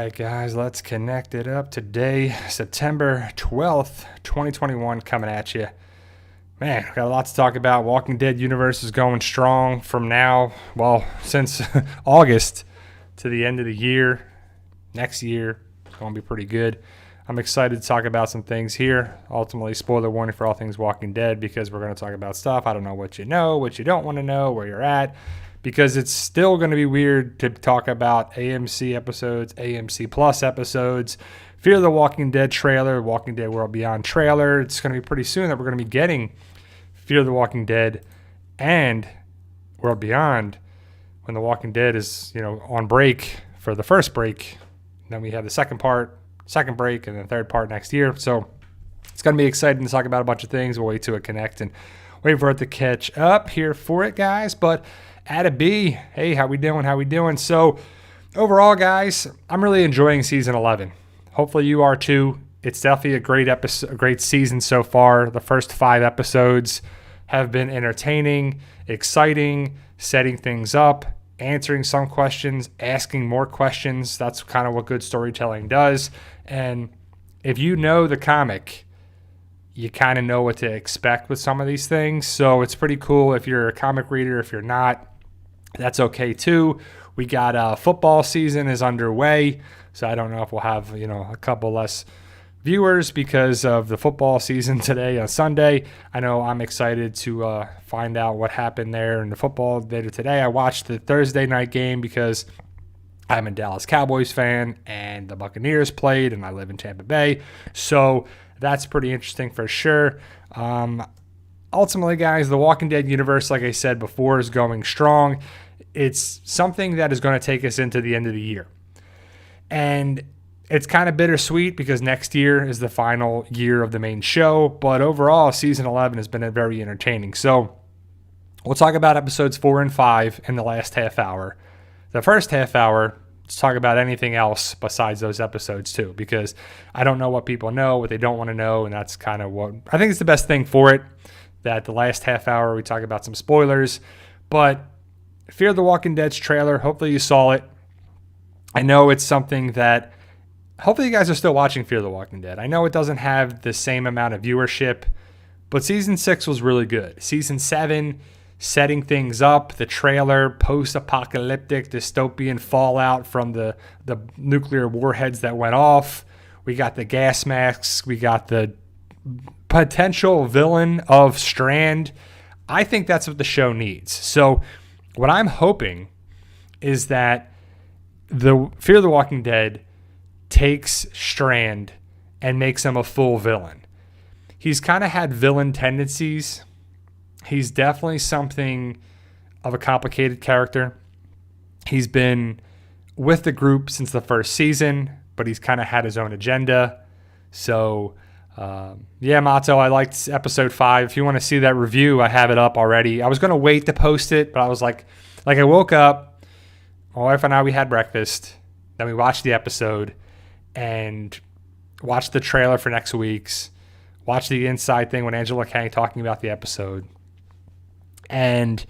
right, guys, let's connect it up today, September 12th, 2021, coming at you. Man, got a lot to talk about. Walking Dead universe is going strong from now, since August to the end of the year. Next year, it's going to be pretty good. I'm excited to talk about some things here. Ultimately, spoiler warning for all things Walking Dead, because we're going to talk about stuff. I don't know what you know, what you don't want to know, where you're at, because it's still going to be weird to talk about AMC episodes, AMC Plus episodes, Fear the Walking Dead trailer, Walking Dead World Beyond trailer. It's going to be pretty soon that we're going to be getting Fear the Walking Dead and World Beyond when the Walking Dead is, on break for the first break. Then we have the second break, and the third part next year. So it's going to be exciting to talk about a bunch of things. We'll wait to it connect and wait for it to catch up here for it, guys. But at a B, hey, how we doing? So overall, guys, I'm really enjoying season 11. Hopefully you are too. It's definitely a great season so far. The first 5 episodes have been entertaining, exciting, setting things up, answering some questions, asking more questions. That's kind of what good storytelling does. And if you know the comic, you kind of know what to expect with some of these things. So it's pretty cool if you're a comic reader. If you're not, that's okay too. We got football season is underway. So I don't know if we'll have, a couple less viewers because of the football season today on Sunday. I know I'm excited to find out what happened there in the football later today. I watched the Thursday night game because I'm a Dallas Cowboys fan and the Buccaneers played, and I live in Tampa Bay. So that's pretty interesting for sure. Ultimately, guys, the Walking Dead universe, like I said before, is going strong. It's something that is going to take us into the end of the year. And it's kind of bittersweet because next year is the final year of the main show. But overall, season 11 has been very entertaining. So we'll talk about episodes 4 and 5 in the last half hour. The first half hour, let's talk about anything else besides those episodes too, because I don't know what people know, what they don't want to know, and that's kind of what I think is the best thing for it, that the last half hour we talk about some spoilers. But Fear the Walking Dead's trailer, hopefully you saw it. I know it's something that hopefully you guys are still watching Fear the Walking Dead. I know it doesn't have the same amount of viewership, but season 6 was really good. Season 7, setting things up, the trailer, post-apocalyptic dystopian fallout from the nuclear warheads that went off. We got the gas masks. We got the potential villain of Strand. I think that's what the show needs. So what I'm hoping is that the Fear the Walking Dead takes Strand and makes him a full villain. He's kind of had villain tendencies. He's definitely something of a complicated character. He's been with the group since the first season, but he's kind of had his own agenda. So, Mato, I liked episode 5. If you want to see that review, I have it up already. I was going to wait to post it, but I was like I woke up, my wife and I, we had breakfast, then we watched the episode and watched the trailer for next week's, watched the inside thing with Angela Kang talking about the episode, and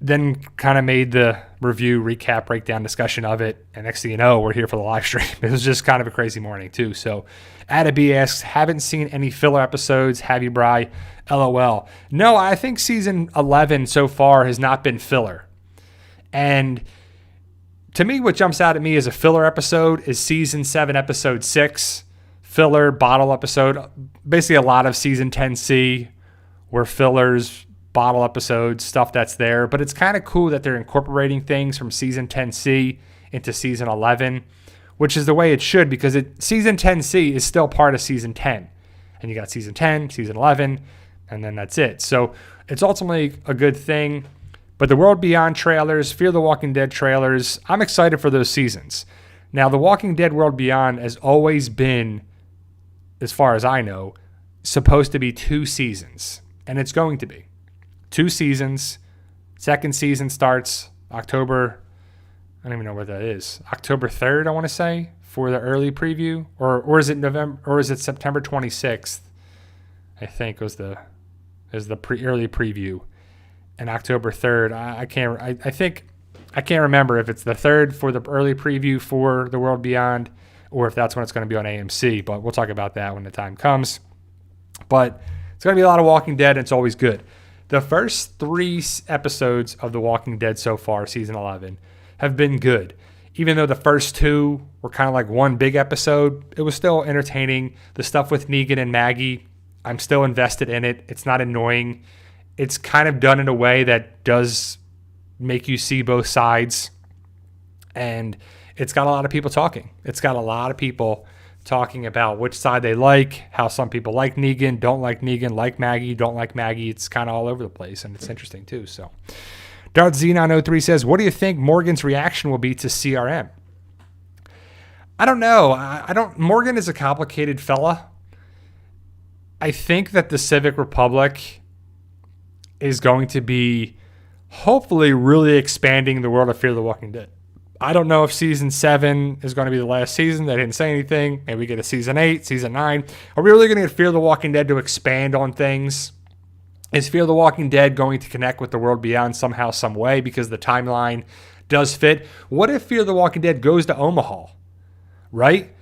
then kind of made the review, recap, breakdown, discussion of it. And next thing you know, we're here for the live stream. It was just kind of a crazy morning too. So Ada B asks, haven't seen any filler episodes. Have you, Bri? LOL. No, I think season 11 so far has not been filler. And to me, what jumps out at me as a filler episode is season 7, episode 6, filler bottle episode. Basically a lot of season 10C were fillers, bottle episodes, stuff that's there. But it's kind of cool that they're incorporating things from season 10C into season 11, which is the way it should, because season 10C is still part of season 10. And you got season 10, season 11, and then that's it. So it's ultimately a good thing. But the World Beyond trailers, Fear the Walking Dead trailers, I'm excited for those seasons. Now, the Walking Dead World Beyond has always been, as far as I know, supposed to be 2 seasons. And it's going to be 2 seasons. Second season starts October, I don't even know what that is. October 3rd, I want to say, for the early preview. Or is it November, or is it September 26th? I think was the early preview. And October 3rd, I I can't remember if it's the 3rd for the early preview for The World Beyond or if that's when it's going to be on AMC, but we'll talk about that when the time comes. But it's going to be a lot of Walking Dead, and it's always good. The first 3 episodes of The Walking Dead so far, season 11, have been good. Even though the first 2 were kind of like one big episode, it was still entertaining. The stuff with Negan and Maggie, I'm still invested in it. It's not annoying. It's kind of done in a way that does make you see both sides. And it's got a lot of people talking. It's got a lot of people talking about which side they like, how some people like Negan, don't like Negan, like Maggie, don't like Maggie. It's kind of all over the place, and it's interesting too. So, Darth Z903 says, what do you think Morgan's reaction will be to CRM? I don't know. Morgan is a complicated fella. I think that the Civic Republic is going to be hopefully really expanding the world of Fear the Walking Dead. I don't know if season 7 is going to be the last season. They didn't say anything. Maybe we get a season 8, season 9. Are we really going to get Fear the Walking Dead to expand on things? Is Fear the Walking Dead going to connect with the world beyond somehow, some way, because the timeline does fit? What if Fear the Walking Dead goes to Omaha, right?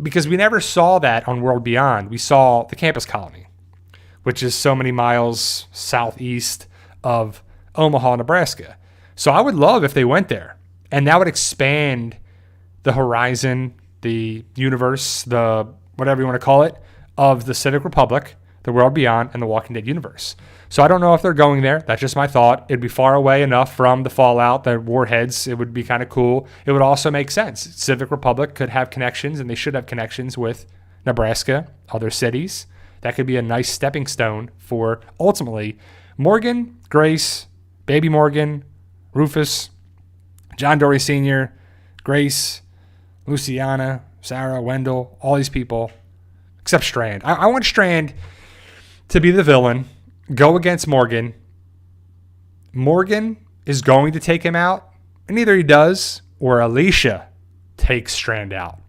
Because we never saw that on World Beyond. We saw the campus colony, which is so many miles southeast of Omaha, Nebraska. So I would love if they went there. And that would expand the horizon, the universe, the whatever you want to call it, of the Civic Republic, the World Beyond, and the Walking Dead universe. So I don't know if they're going there. That's just my thought. It'd be far away enough from the Fallout, the warheads. It would be kind of cool. It would also make sense. Civic Republic could have connections, and they should have connections with Nebraska, other cities. That could be a nice stepping stone for, ultimately, Morgan, Grace, Baby Morgan, Rufus, John Dory Sr., Grace, Luciana, Sarah, Wendell, all these people, except Strand. I want Strand to be the villain, go against Morgan. Morgan is going to take him out, and either he does or Alicia takes Strand out.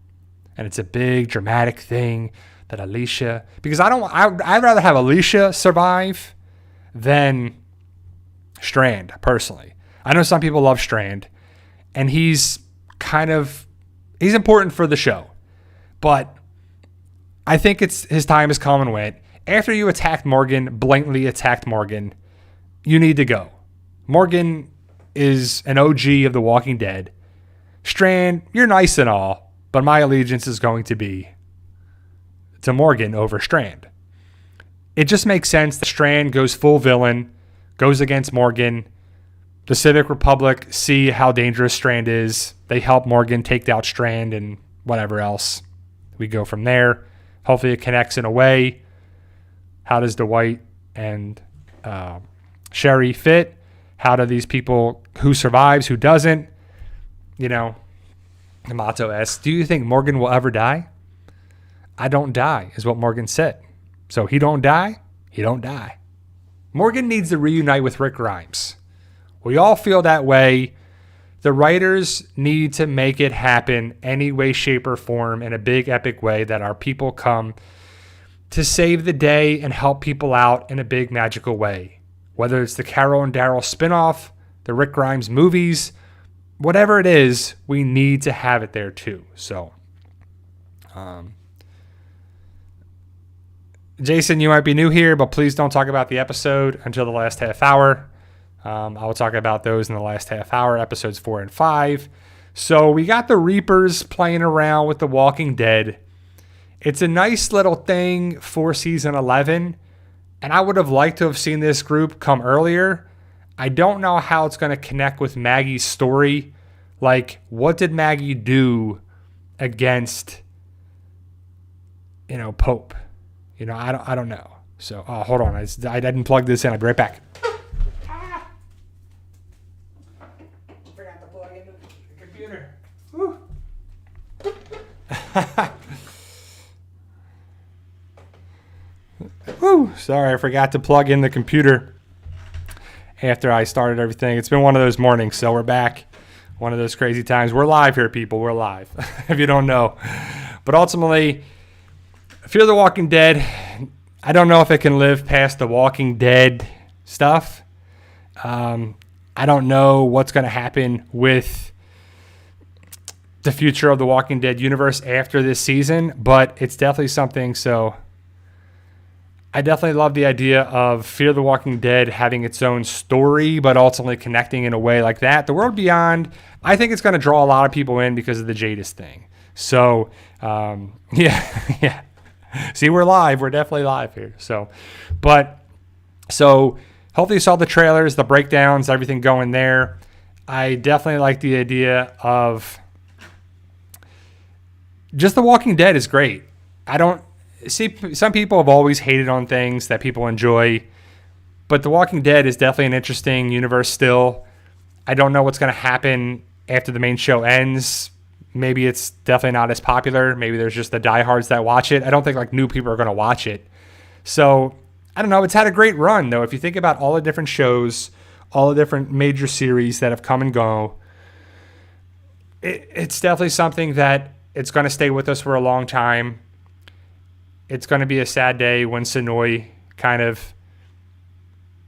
And it's a big dramatic thing that Alicia, because I'd rather have Alicia survive than Strand, personally. I know some people love Strand, and he's important for the show. But I think his time has come and went. After you attacked Morgan, blatantly attacked Morgan, you need to go. Morgan is an OG of The Walking Dead. Strand, you're nice and all, but my allegiance is going to be to Morgan over Strand. It just makes sense that Strand goes full villain, goes against Morgan. The Civic Republic see how dangerous Strand is. They help Morgan take out Strand and whatever else. We go from there. Hopefully it connects in a way. How does Dwight and Sherry fit? How do these people, who survives, who doesn't? You know, Amato asks, do you think Morgan will ever die? I don't die, is what Morgan said. So he don't die, he don't die. Morgan needs to reunite with Rick Grimes. We all feel that way. The writers need to make it happen any way, shape, or form in a big, epic way that our people come to save the day and help people out in a big, magical way. Whether it's the Carroll and Daryl spinoff, the Rick Grimes movies, whatever it is, we need to have it there too. So, Jason, you might be new here, but please don't talk about the episode until the last half hour. I will talk about those in the last half hour, episodes 4 and 5. So we got the Reapers playing around with The Walking Dead. It's a nice little thing for season 11, and I would have liked to have seen this group come earlier. I don't know how it's going to connect with Maggie's story. Like, what did Maggie do against, Pope? I don't know. So, hold on. I didn't plug this in. I'll be right back. Forgot to plug in the computer. Woo. Woo. Sorry, I forgot to plug in the computer after I started everything. It's been one of those mornings, so we're back. One of those crazy times. We're live here, people. We're live, if you don't know. But ultimately, Fear the Walking Dead, I don't know if it can live past the Walking Dead stuff. I don't know what's going to happen with the future of the Walking Dead universe after this season, but it's definitely something. So I definitely love the idea of Fear the Walking Dead having its own story, but ultimately connecting in a way like that. The World Beyond, I think it's going to draw a lot of people in because of the Jadis thing. So, yeah. See, we're live. We're definitely live here. So hopefully you saw the trailers, the breakdowns, everything going there. I definitely like the idea of just The Walking Dead is great. I don't see, some people have always hated on things that people enjoy, but The Walking Dead is definitely an interesting universe still. I don't know what's going to happen after the main show ends. Maybe it's definitely not as popular. Maybe there's just the diehards that watch it. I don't think like new people are going to watch it. So I don't know. It's had a great run though. If you think about all the different shows, all the different major series that have come and go, it's definitely something that it's going to stay with us for a long time. It's going to be a sad day when Sonoy kind of,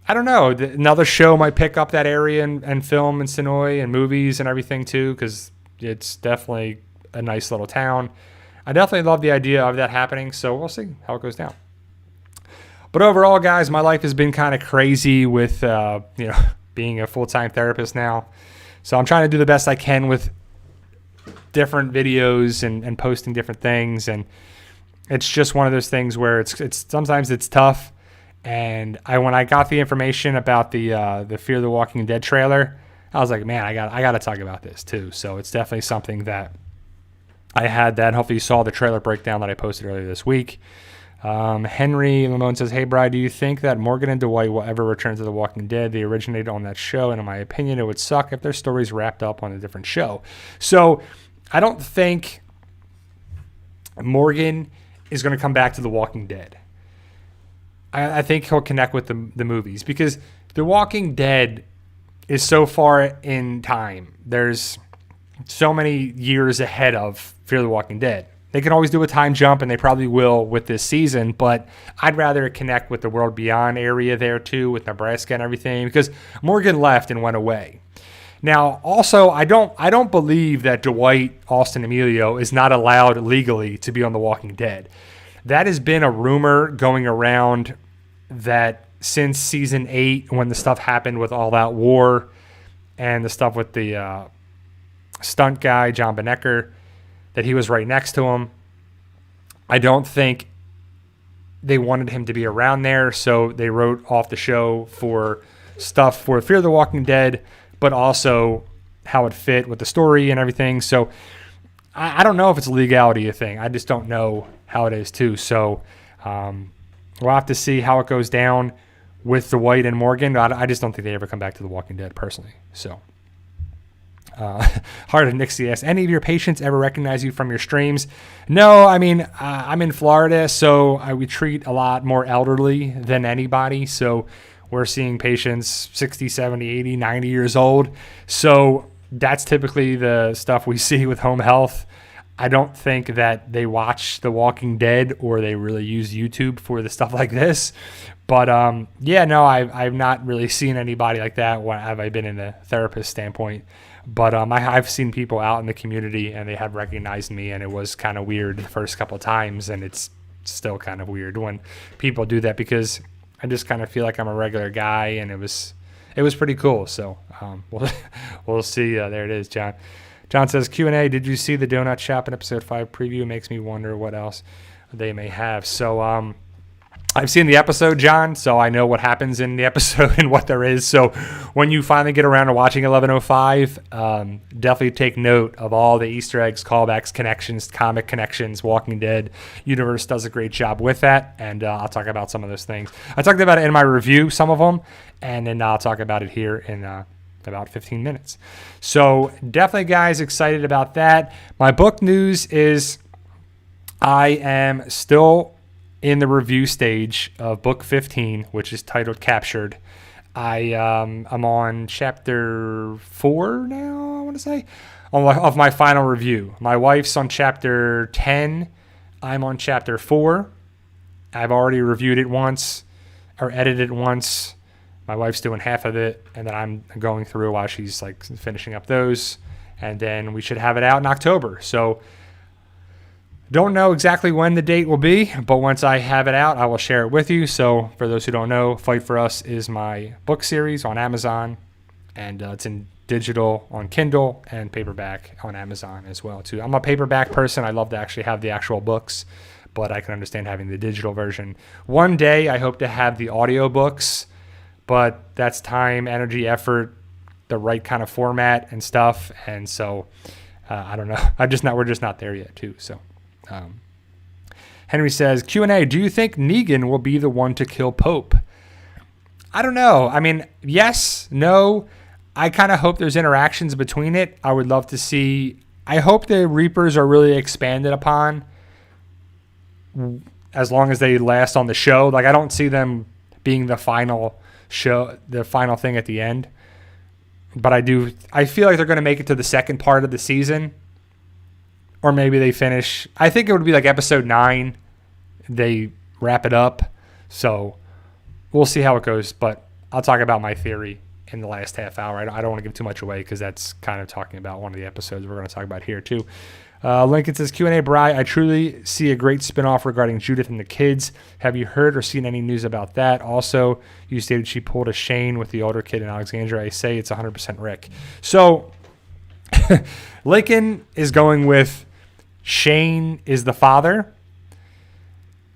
I don't know, another show might pick up that area and film in Sonoy and movies and everything too, because it's definitely a nice little town. I definitely love the idea of that happening, so we'll see how it goes down. But overall, guys, my life has been kind of crazy with being a full-time therapist now. So I'm trying to do the best I can with different videos and posting different things, and it's just one of those things where it's sometimes it's tough. And when I got the information about the Fear the Walking Dead trailer, I was like, man, I got to talk about this too. So it's definitely something that I had that. Hopefully you saw the trailer breakdown that I posted earlier this week. Henry Lamone says, hey, Bri, do you think that Morgan and Dwight will ever return to The Walking Dead? They originated on that show, and in my opinion, it would suck if their stories wrapped up on a different show. So I don't think Morgan is going to come back to The Walking Dead. I think he'll connect with the movies because The Walking Dead is so far in time. There's so many years ahead of Fear the Walking Dead. They can always do a time jump, and they probably will with this season, but I'd rather connect with the World Beyond area there too, with Nebraska and everything, because Morgan left and went away. Now, also, I don't believe that Dwight Austin Emilio is not allowed legally to be on The Walking Dead. That has been a rumor going around that since season 8, when the stuff happened with All Out War and the stuff with the stunt guy, John Benecker, that he was right next to him. I don't think they wanted him to be around there, so they wrote off the show for stuff for Fear the Walking Dead, but also how it fit with the story and everything. So I don't know if it's a legality thing. I just don't know how it is too. So we'll have to see how it goes down with Dwight and Morgan. I just don't think they ever come back to The Walking Dead personally. So Heart of Nixie asks, any of your patients ever recognize you from your streams? No, I mean, I'm in Florida, so we treat a lot more elderly than anybody. So we're seeing patients 60, 70, 80, 90 years old. So that's typically the stuff we see with home health. I don't think that they watch The Walking Dead or they really use YouTube for the stuff like this. But I've not really seen anybody like that. When have I been in a therapist standpoint? But I've seen people out in the community and they have recognized me, and it was kind of weird the first couple of times, and it's still kind of weird when people do that because I just kind of feel like I'm a regular guy, and it was pretty cool. So we'll see. There it is, John. John says, Q&A, did you see the Donut Shop in episode 5 preview? Makes me wonder what else they may have. So I've seen the episode, John, so I know what happens in the episode and what there is. So when you finally get around to watching 1105, definitely take note of all the Easter eggs, callbacks, connections, comic connections. Walking Dead universe does a great job with that, and I'll talk about some of those things. I talked about it in my review, some of them, and then I'll talk about it here in about 15 minutes. So definitely, guys, excited about that. My book news is I am still in the review stage of book 15, which is titled Captured. I'm on chapter 4 now, I want to say, of my final review. My wife's on chapter 10. I'm on chapter 4. I've already reviewed it once or edited it once. My wife's doing half of it, and then I'm going through while she's like finishing up those. And then we should have it out in October. So don't know exactly when the date will be, but once I have it out, I will share it with you. So for those who don't know, Fight for Us is my book series on Amazon, and it's in digital on Kindle and paperback on Amazon as well too. I'm a paperback person. I love to actually have the actual books, but I can understand having the digital version. One day I hope to have the audiobooks, but that's time, energy, effort, the right kind of format and stuff. And so I don't know. We're just not there yet too. So Henry says, Q&A, do you think Negan will be the one to kill Pope? I don't know. I mean, yes, no. I kind of hope there's interactions between it. I would love to see. I hope the Reapers are really expanded upon as long as they last on the show. Like, I don't see them being the final show, the final thing at the end. But I feel like they're going to make it to the second part of the season. Or maybe they finish. I think it would be like episode 9. They wrap it up. So we'll see how it goes. But I'll talk about my theory in the last half hour. I don't want to give too much away because that's kind of talking about one of the episodes we're going to talk about here too. Lincoln says, Q&A, Bri, I truly see a great spinoff regarding Judith and the kids. Have you heard or seen any news about that? Also, you stated she pulled a Shane with the older kid in Alexandria. I say it's 100% Rick. So Lincoln is going with Shane is the father,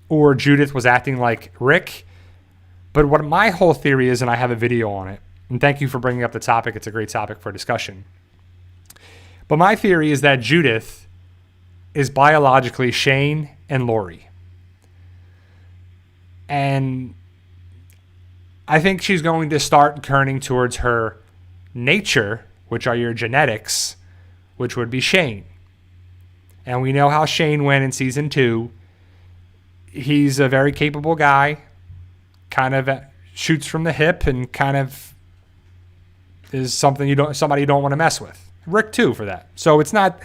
or Judith was acting like Rick. But what my whole theory is, and I have a video on it, and thank you for bringing up the topic. It's a great topic for discussion. But my theory is that Judith is biologically Shane and Lori. And I think she's going to start turning towards her nature, which are your genetics, which would be Shane. And we know how Shane went in season 2. He's a very capable guy, kind of shoots from the hip, and kind of is somebody you don't want to mess with. Rick too for that. So it's not,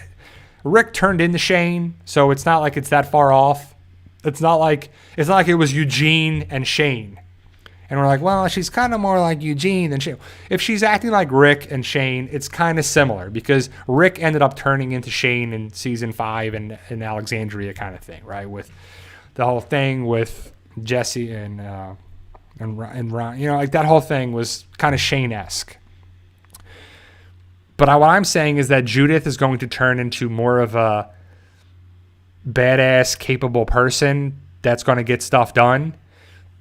Rick turned into Shane, so it's not like it's that far off. It's not like it was Eugene and Shane. And we're like, well, she's kind of more like Eugene than Shane. If she's acting like Rick and Shane, it's kind of similar because Rick ended up turning into Shane in season 5 and in Alexandria kind of thing, right? With the whole thing with Jesse and Ron, like that whole thing was kind of Shane-esque. But what I'm saying is that Judith is going to turn into more of a badass, capable person that's going to get stuff done.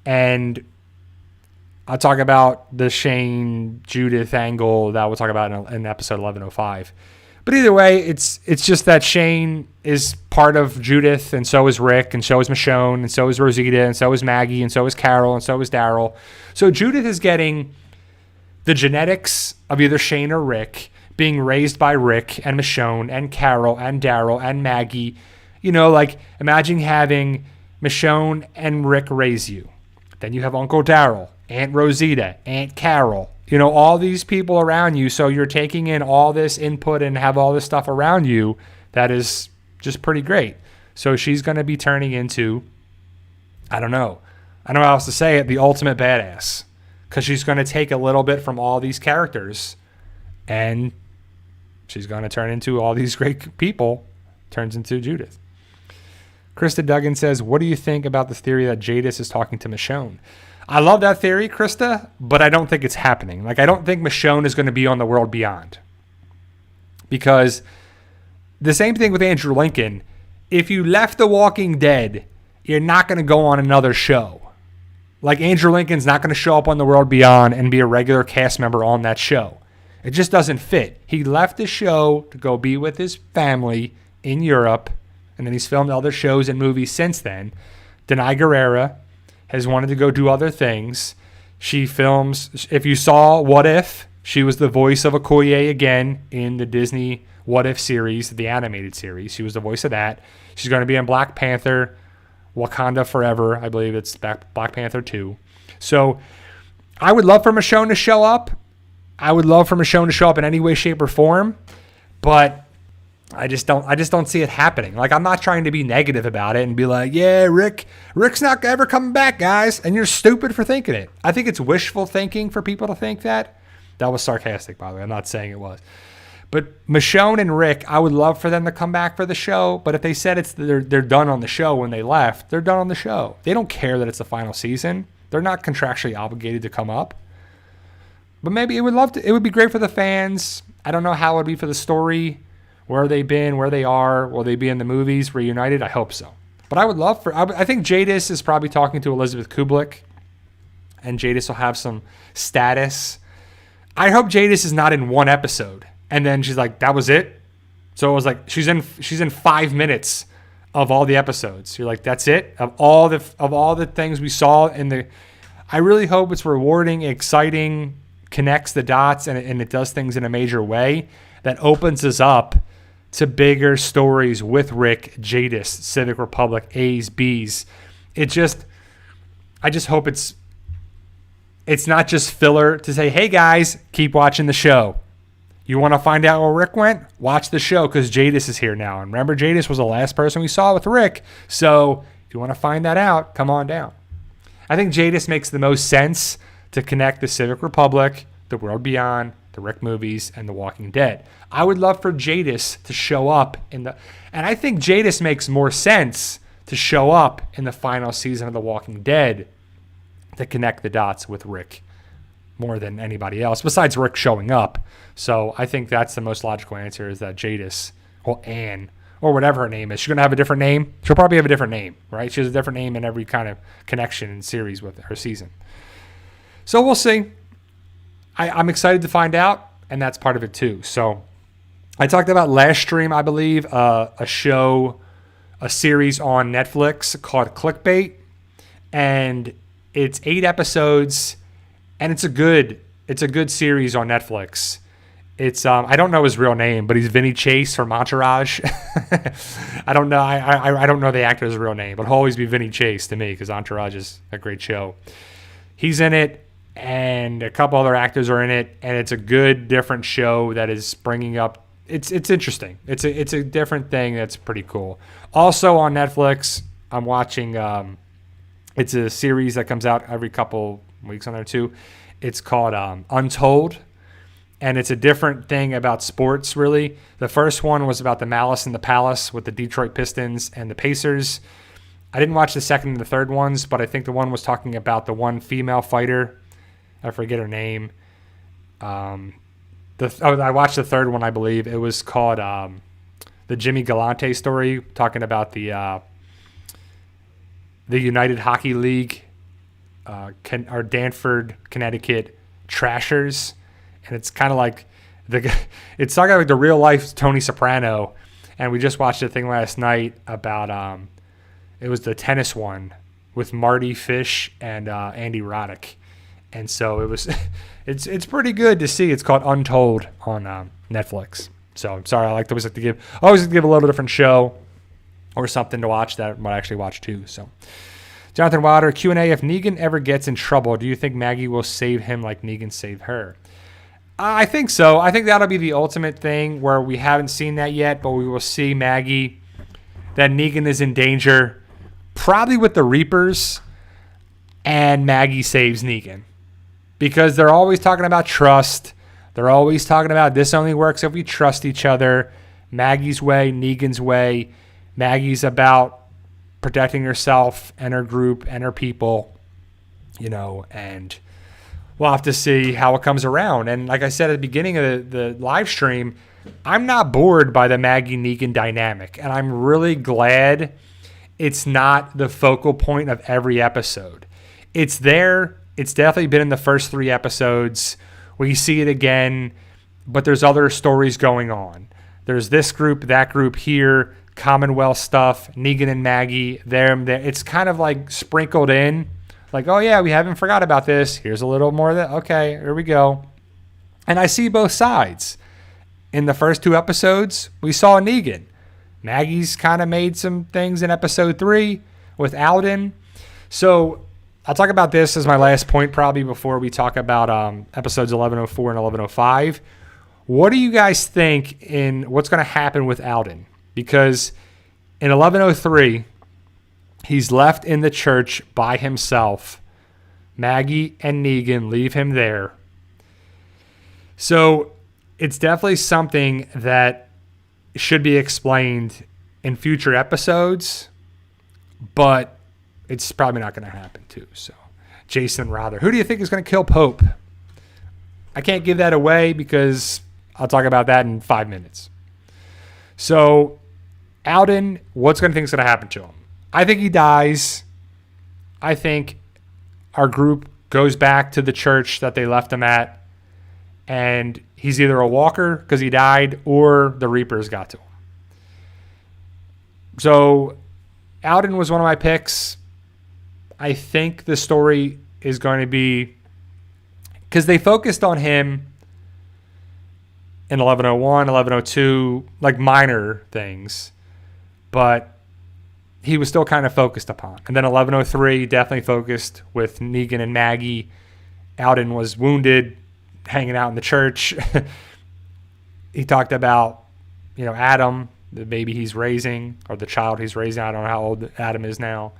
And I'll talk about the Shane-Judith angle that we'll talk about in episode 1105. But either way, it's just that Shane is part of Judith, and so is Rick, and so is Michonne, and so is Rosita, and so is Maggie, and so is Carroll, and so is Daryl. So Judith is getting the genetics of either Shane or Rick, being raised by Rick and Michonne and Carroll and Daryl and Maggie. Like imagine having Michonne and Rick raise you. Then you have Uncle Daryl, Aunt Rosita, Aunt Carroll, all these people around you. So you're taking in all this input and have all this stuff around you that is just pretty great. So she's going to be turning into, I don't know how else to say it, the ultimate badass. Because she's going to take a little bit from all these characters and she's going to turn into all these great people, turns into Judith. Krista Duggan says, what do you think about the theory that Jadis is talking to Michonne? I love that theory, Krista, but I don't think it's happening. Like, I don't think Michonne is going to be on the World Beyond. Because the same thing with Andrew Lincoln. If you left The Walking Dead, you're not going to go on another show. Like, Andrew Lincoln's not going to show up on the World Beyond and be a regular cast member on that show. It just doesn't fit. He left the show to go be with his family in Europe, and then he's filmed other shows and movies since then. Denai Guerrera has wanted to go do other things. She films, if you saw What If, she was the voice of Okoye again in the Disney What If series, the animated series. She was the voice of that. She's going to be in Black Panther, Wakanda Forever. I believe it's Black Panther 2. So I would love for Michonne to show up. I would love for Michonne to show up in any way, shape, or form. But I just don't see it happening. Like, I'm not trying to be negative about it and be like, yeah, Rick's not ever coming back, guys. And you're stupid for thinking it. I think it's wishful thinking for people to think that. That was sarcastic, by the way. I'm not saying it was. But Michonne and Rick, I would love for them to come back for the show. But if they said they're done on the show when they left, they're done on the show. They don't care that it's the final season. They're not contractually obligated to come up. But maybe it would be great for the fans. I don't know how it would be for the story. Where they've been, where they are, will they be in the movies, reunited? I hope so. But I would love I think Jadis is probably talking to Elizabeth Kublik, and Jadis will have some status. I hope Jadis is not in one episode, and then she's like, that was it? So it was like, she's in 5 minutes of all the episodes. You're like, that's it? Of all the things we saw I really hope it's rewarding, exciting, connects the dots, and it does things in a major way that opens us up to bigger stories with Rick, Jadis, Civic Republic, A's, B's. I just hope it's not just filler to say, hey guys, keep watching the show. You want to find out where Rick went? Watch the show because Jadis is here now. And remember, Jadis was the last person we saw with Rick. So if you want to find that out, come on down. I think Jadis makes the most sense to connect the Civic Republic, the World Beyond, the Rick movies, and The Walking Dead. I would love for Jadis to show up and I think Jadis makes more sense to show up in the final season of The Walking Dead to connect the dots with Rick more than anybody else, besides Rick showing up. So I think that's the most logical answer, is that Jadis, or Anne, or whatever her name is. She's going to have a different name. She'll probably have a different name, right? She has a different name in every kind of connection and series with her season. So we'll see. I'm excited to find out, and that's part of it too. So I talked about last stream, I believe, a series on Netflix called Clickbait, and it's 8 episodes, and it's a good series on Netflix. It's I don't know his real name, but he's Vinny Chase from Entourage. I don't know. I don't know the actor's real name, but he'll always be Vinny Chase to me because Entourage is a great show. He's in it, and a couple other actors are in it, and it's a good, different show that is bringing up. It's interesting. It's a different thing that's pretty cool. Also on Netflix, I'm watching. It's a series that comes out every couple weeks on there too. It's called Untold, and it's a different thing about sports. Really, the first one was about the Malice in the Palace with the Detroit Pistons and the Pacers. I didn't watch the second and the third ones, but I think the one was talking about the one female fighter. I forget her name. I watched the third one, I believe. It was called the Jimmy Galante story, talking about the United Hockey League, or Danford, Connecticut Trashers, and it's kind of like it's talking like the real life Tony Soprano. And we just watched a thing last night about it was the tennis one with Marty Fish and Andy Roddick. And so it was, it's pretty good to see. It's called Untold on Netflix. So I'm sorry, I always like to give a little different show or something to watch that I might actually watch too. So Jonathan Wilder, Q&A, if Negan ever gets in trouble, do you think Maggie will save him like Negan saved her? I think so. I think that'll be the ultimate thing where we haven't seen that yet, but we will see Maggie, that Negan is in danger, probably with the Reapers, and Maggie saves Negan. Because they're always talking about trust. They're always talking about this only works if we trust each other. Maggie's way, Negan's way. Maggie's about protecting herself and her group and her people, and we'll have to see how it comes around. And like I said at the beginning of the live stream, I'm not bored by the Maggie-Negan dynamic. And I'm really glad it's not the focal point of every episode. It's there. It's definitely been in the first 3 episodes. We see it again, but there's other stories going on. There's this group, that group here, Commonwealth stuff, Negan and Maggie, there. It's kind of like sprinkled in. Like, oh yeah, we haven't forgot about this. Here's a little more of that. Okay, here we go. And I see both sides. In the first 2 episodes, we saw Negan. Maggie's kind of made some things in episode 3 with Alden. So I'll talk about this as my last point probably before we talk about episodes 1104 and 1105. What do you guys think in what's going to happen with Alden? Because in 1103, he's left in the church by himself. Maggie and Negan leave him there. So it's definitely something that should be explained in future episodes, but it's probably not going to happen too. So Jason Rather, who do you think is going to kill Pope? I can't give that away because I'll talk about that in 5 minutes. So Alden, what's going to think is going to happen to him? I think he dies. I think our group goes back to the church that they left him at, and he's either a walker because he died or the Reapers got to him. So Alden was one of my picks. I think the story is going to be, because they focused on him in 1101, 1102, like minor things, but he was still kind of focused upon. And then 1103 definitely focused with Negan and Maggie. Alden was wounded, hanging out in the church. He talked about, Adam, the baby he's raising, or the child he's raising. I don't know how old Adam is now.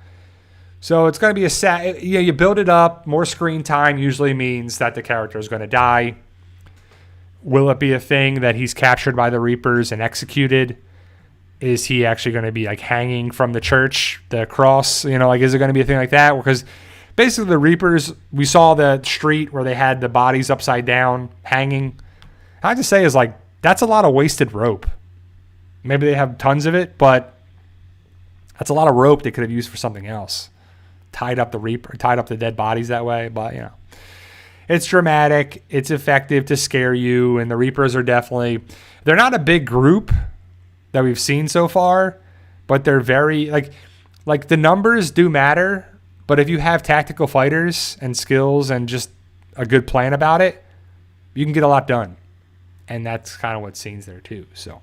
So it's going to be a sad, you build it up. More screen time usually means that the character is going to die. Will it be a thing that he's captured by the Reapers and executed? Is he actually going to be like hanging from the church, the cross? Is it going to be a thing like that? Because basically the Reapers, we saw the street where they had the bodies upside down hanging. I just say is like, that's a lot of wasted rope. Maybe they have tons of it, but that's a lot of rope they could have used for something else. Tied up the dead bodies that way. But, it's dramatic. It's effective to scare you. And the Reapers are they're not a big group that we've seen so far, but they're very, like the numbers do matter. But if you have tactical fighters and skills and just a good plan about it, you can get a lot done. And that's kind of what scenes there too. So,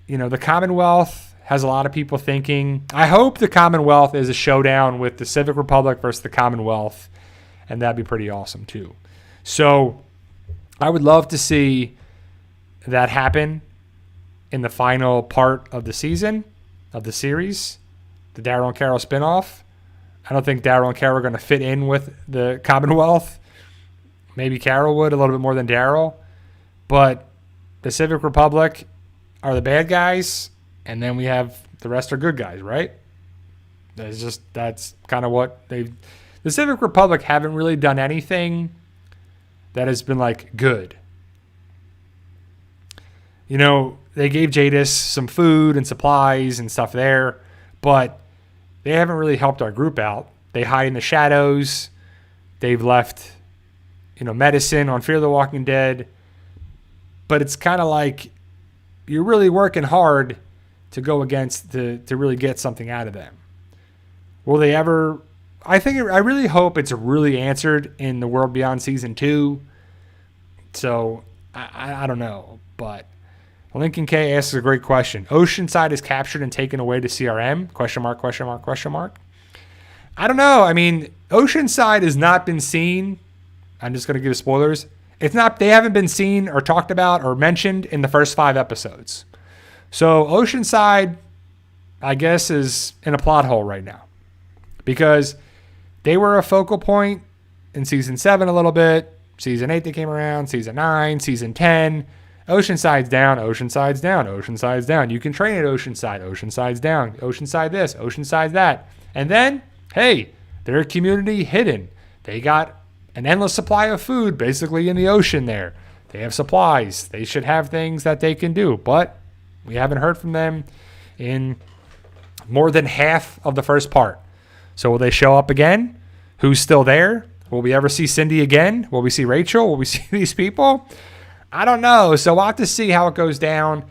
the Commonwealth has a lot of people thinking, I hope the Commonwealth is a showdown with the Civic Republic versus the Commonwealth. And that'd be pretty awesome too. So I would love to see that happen in the final part of the season, of the series, the Daryl and Carroll spinoff. I don't think Daryl and Carroll are going to fit in with the Commonwealth. Maybe Carroll would a little bit more than Daryl. But the Civic Republic are the bad guys, and then we have the rest are good guys, right? That's kind of what they've... The Civic Republic haven't really done anything that has been like good. They gave Jadis some food and supplies and stuff there, but they haven't really helped our group out. They hide in the shadows. They've left, medicine on Fear the Walking Dead. But it's kind of like you're really working hard to go against to really get something out of them. Will they ever... I really hope it's really answered in The World Beyond Season 2. So, I don't know. But Lincoln K asks a great question. Oceanside is captured and taken away to CRM? Question mark, question mark, question mark. I don't know. I mean, Oceanside has not been seen. I'm just going to give spoilers. They haven't been seen or talked about or mentioned in the first 5 episodes. So, Oceanside, I guess, is in a plot hole right now. Because... they were a focal point in Season 7 a little bit. Season 8 they came around. Season 9. Season 10. Oceanside's down. Oceanside's down. Oceanside's down. You can train at Oceanside. Oceanside's down. Oceanside this. Oceanside that. And then, hey, they're a community hidden. They got an endless supply of food basically in the ocean there. They have supplies. They should have things that they can do. But we haven't heard from them in more than half of the first part. So will they show up again? Who's still there? Will we ever see Cindy again? Will we see Rachel? Will we see these people? I don't know. So we'll have to see how it goes down.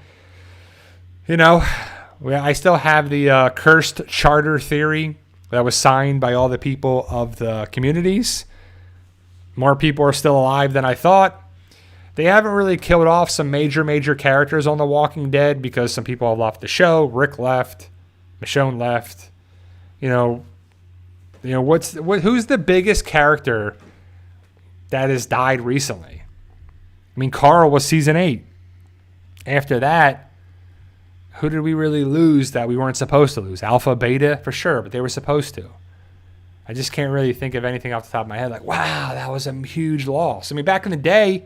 I still have the cursed charter theory that was signed by all the people of the communities. More people are still alive than I thought. They haven't really killed off some major characters on The Walking Dead because some people have left the show. Rick left. Michonne left. Who's the biggest character that has died recently? I mean, Carroll was season 8. After that, who did we really lose that we weren't supposed to lose? Alpha, Beta, for sure, but they were supposed to. I just can't really think of anything off the top of my head like, wow, that was a huge loss. I mean, back in the day,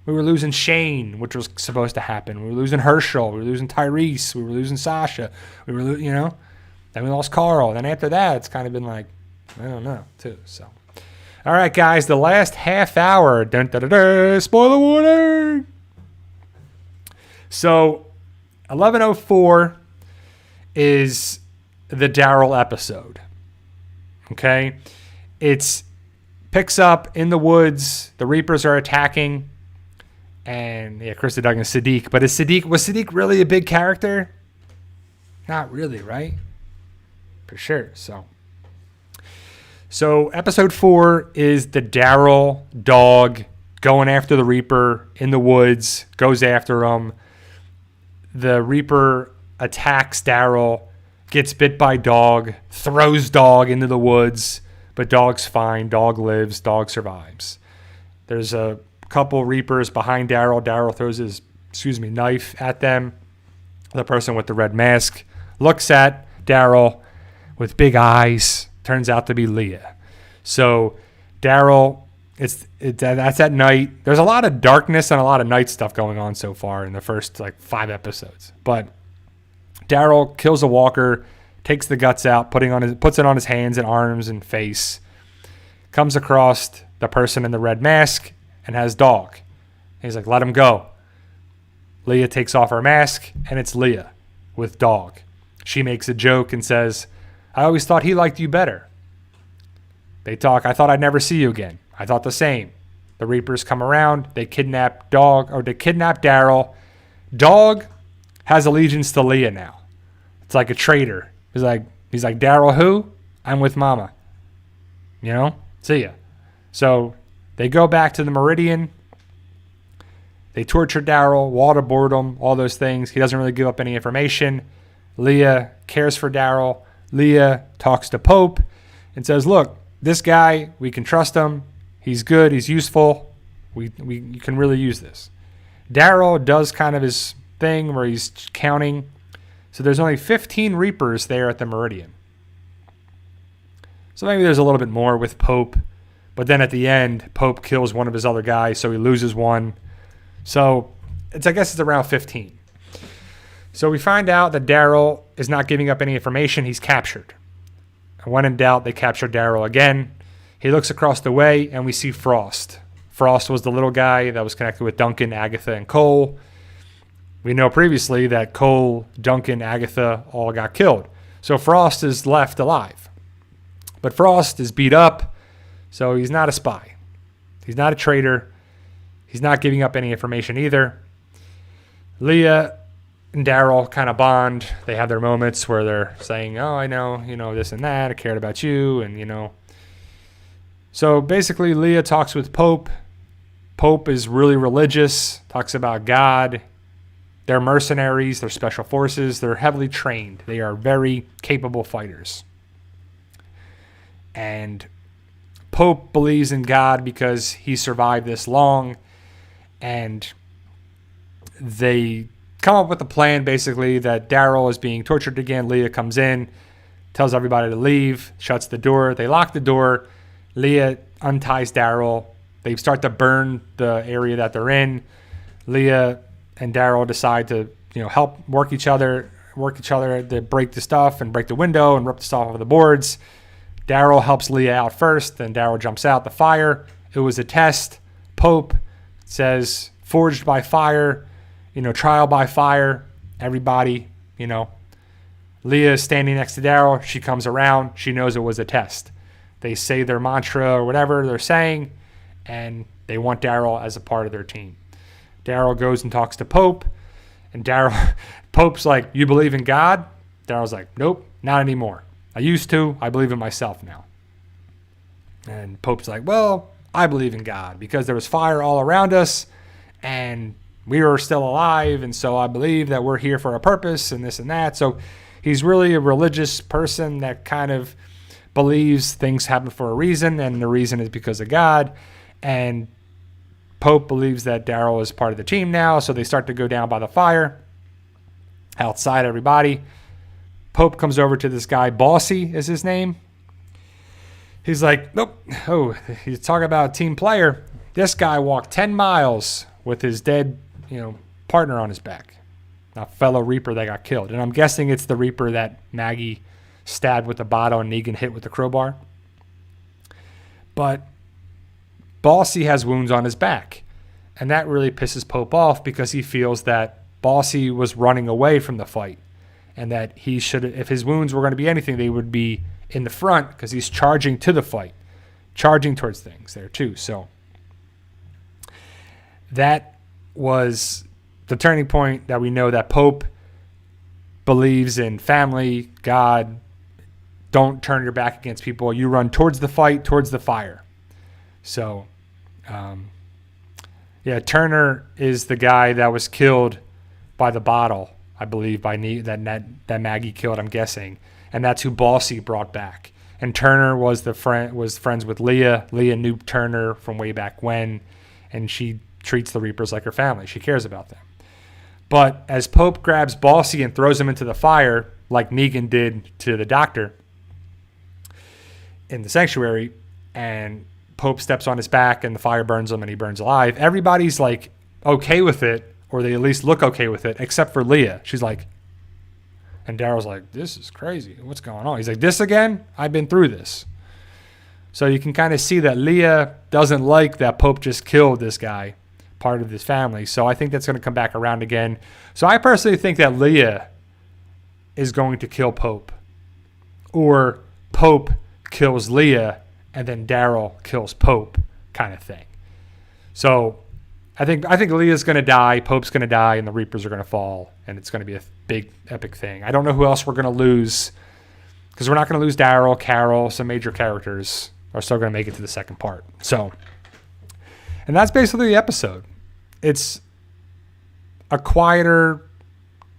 we were losing Shane, which was supposed to happen. We were losing Herschel. We were losing Tyrese. We were losing Sasha. We were, Then we lost Carl. Then after that, it's kind of been like, I don't know, too. So, all right, guys, the last half hour. Dun, dun, dun, dun, spoiler warning. So, 11:04 is the Daryl episode. Okay, it's picks up in the woods. The Reapers are attacking. And yeah, Krista Duggan is Sadiq. But was Sadiq really a big character? Not really, right? For sure. So episode 4 is the Daryl dog going after the Reaper in the woods, goes after him. The Reaper attacks Daryl, gets bit by dog, throws dog into the woods, but dog's fine. Dog lives. Dog survives. There's a couple Reapers behind Daryl. Daryl throws his, knife at them. The person with the red mask looks at Daryl with big eyes. Turns out to be Leah. So Daryl, that's at night. There's a lot of darkness and a lot of night stuff going on so far in the first 5 episodes. But Daryl kills a walker, takes the guts out, puts it on his hands and arms and face. Comes across the person in the red mask and has dog. He's like, let him go. Leah takes off her mask, and it's Leah with dog. She makes a joke and says, I always thought he liked you better. They talk, I thought I'd never see you again. I thought the same. The Reapers come around, they kidnap Daryl. Dog has allegiance to Leah now. It's like a traitor. He's like, Daryl who? I'm with Mama. See ya. So they go back to the Meridian. They torture Daryl, waterboard him, all those things. He doesn't really give up any information. Leah cares for Daryl. Leah talks to Pope and says, look, this guy, we can trust him. He's good. He's useful. You can really use this. Daryl does kind of his thing where he's counting. So there's only 15 Reapers there at the Meridian. So maybe there's a little bit more with Pope. But then at the end, Pope kills one of his other guys, so he loses one. So I guess it's around 15. So we find out that Daryl is not giving up any information. He's captured. And when in doubt, they capture Daryl again. He looks across the way, and we see Frost. Frost was the little guy that was connected with Duncan, Agatha, and Cole. We know previously that Cole, Duncan, Agatha all got killed. So Frost is left alive. But Frost is beat up. So he's not a spy. He's not a traitor. He's not giving up any information either. Leah and Daryl kind of bond. They have their moments where they're saying, oh, I know, this and that. I cared about you. And, So basically Leah talks with Pope. Pope is really religious, talks about God. They're mercenaries. They're special forces. They're heavily trained. They are very capable fighters. And Pope believes in God because he survived this long, and they come up with a plan basically that Daryl is being tortured again. Leah comes in, tells everybody to leave, shuts the door. They lock the door. Leah unties Daryl. They start to burn the area that they're in. Leah and Daryl decide to help work each other to break the stuff and break the window and rip the stuff off of the boards. Daryl helps Leah out first, then Daryl jumps out the fire. It was a test. Pope says, forged by fire, trial by fire. Everybody, Leah is standing next to Daryl. She comes around. She knows it was a test. They say their mantra or whatever they're saying, and they want Daryl as a part of their team. Daryl goes and talks to Pope, and Pope's like, you believe in God? Daryl's like, nope, not anymore. I used to. I believe in myself now. And Pope's like, well, I believe in God because there was fire all around us and we were still alive. And so I believe that we're here for a purpose and this and that. So he's really a religious person that kind of believes things happen for a reason. And the reason is because of God. And Pope believes that Daryl is part of the team now, so they start to go down by the fire. Outside, everybody. Pope comes over to this guy, Bossy is his name. He's like, nope. Oh, he's talking about a team player. This guy walked 10 miles with his dead, partner on his back. A fellow Reaper that got killed. And I'm guessing it's the Reaper that Maggie stabbed with the bottle and Negan hit with the crowbar. But Bossy has wounds on his back. And that really pisses Pope off because he feels that Bossy was running away from the fight. And that he should, if his wounds were going to be anything, they would be in the front because he's charging to the fight. Charging towards things there too. So that was the turning point that we know that Pope believes in family, God. Don't turn your back against people. You run towards the fight, towards the fire. So, Turner is the guy that was killed by the bottle, I believe, that Maggie killed, I'm guessing. And that's who Bossy brought back. And Turner was friends with Leah. Leah knew Turner from way back when, and she treats the Reapers like her family. She cares about them. But as Pope grabs Bossy and throws him into the fire, like Negan did to the doctor in the sanctuary, and Pope steps on his back and the fire burns him and he burns alive, everybody's like okay with it, or they at least look okay with it, except for Leah. She's like, and Daryl's like, this is crazy. What's going on? He's like, this again? I've been through this. So you can kind of see that Leah doesn't like that Pope just killed this guy, part of his family. So I think that's going to come back around again. So I personally think that Leah is going to kill Pope, or Pope kills Leah and then Daryl kills Pope, kind of thing. So I think Leah's going to die, Pope's going to die, and the Reapers are going to fall, and it's going to be a big epic thing. I don't know who else we're going to lose, because we're not going to lose Daryl, Carroll, some major characters are still going to make it to the second part. So, and that's basically the episode. It's a quieter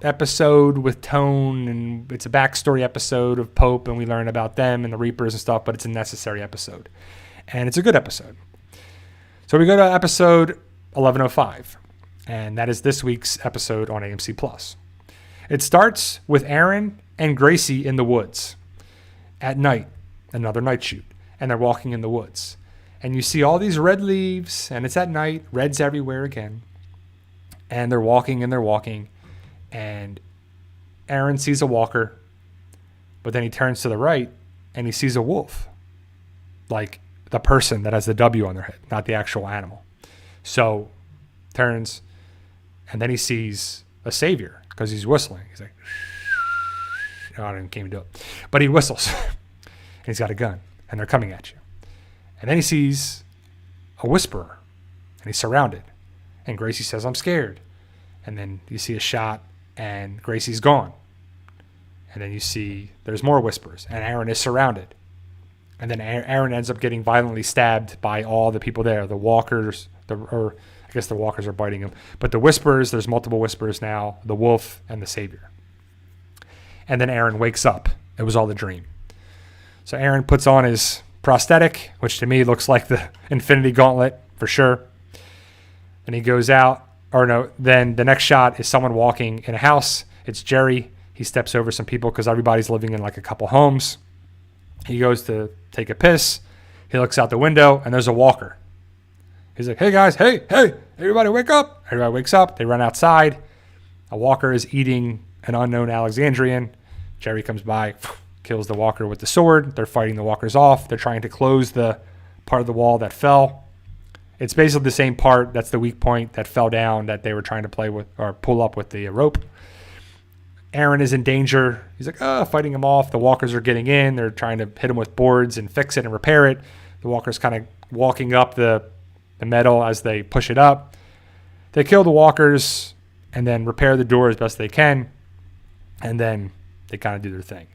episode with tone, and it's a backstory episode of Pope, and we learn about them and the Reapers and stuff, but it's a necessary episode. And it's a good episode. So we go to episode 1105, and that is this week's episode on AMC+. It starts with Aaron and Gracie in the woods at night, another night shoot, and they're walking in the woods. And you see all these red leaves, and it's at night, red's everywhere again. And they're walking, and Aaron sees a walker, but then he turns to the right, and he sees a wolf, like the person that has the W on their head, not the actual animal. So turns, and then he sees a savior because he's whistling. He's like, oh, I didn't even do it, but he whistles, and he's got a gun, and they're coming at you. And then he sees a whisperer, and he's surrounded. And Gracie says, I'm scared. And then you see a shot, and Gracie's gone. And then you see there's more whispers, and Aaron is surrounded. And then Aaron ends up getting violently stabbed by all the people there, the walkers, or I guess the walkers are biting him. But the whisperers, there's multiple whisperers now, the wolf and the savior. And then Aaron wakes up. It was all a dream. So Aaron puts on his prosthetic, which to me looks like the Infinity Gauntlet for sure. And he goes out, or no, then the next shot is someone walking in a house. It's Jerry. He steps over some people because everybody's living in like a couple homes. He goes to take a piss. He looks out the window, and there's a walker. He's like, hey guys, hey, everybody wake up. Everybody wakes up. They run outside. A walker is eating an unknown Alexandrian. Jerry comes by, kills the walker with the sword. They're fighting the walkers off. They're trying to close the part of the wall that fell. It's basically the same part. That's the weak point that fell down that they were trying to play with or pull up with the rope. Aaron is in danger. He's like, fighting him off. The walkers are getting in. They're trying to hit him with boards and fix it and repair it. The walker's kind of walking up the metal as they push it up. They kill the walkers and then repair the door as best they can. And then they kind of do their thing.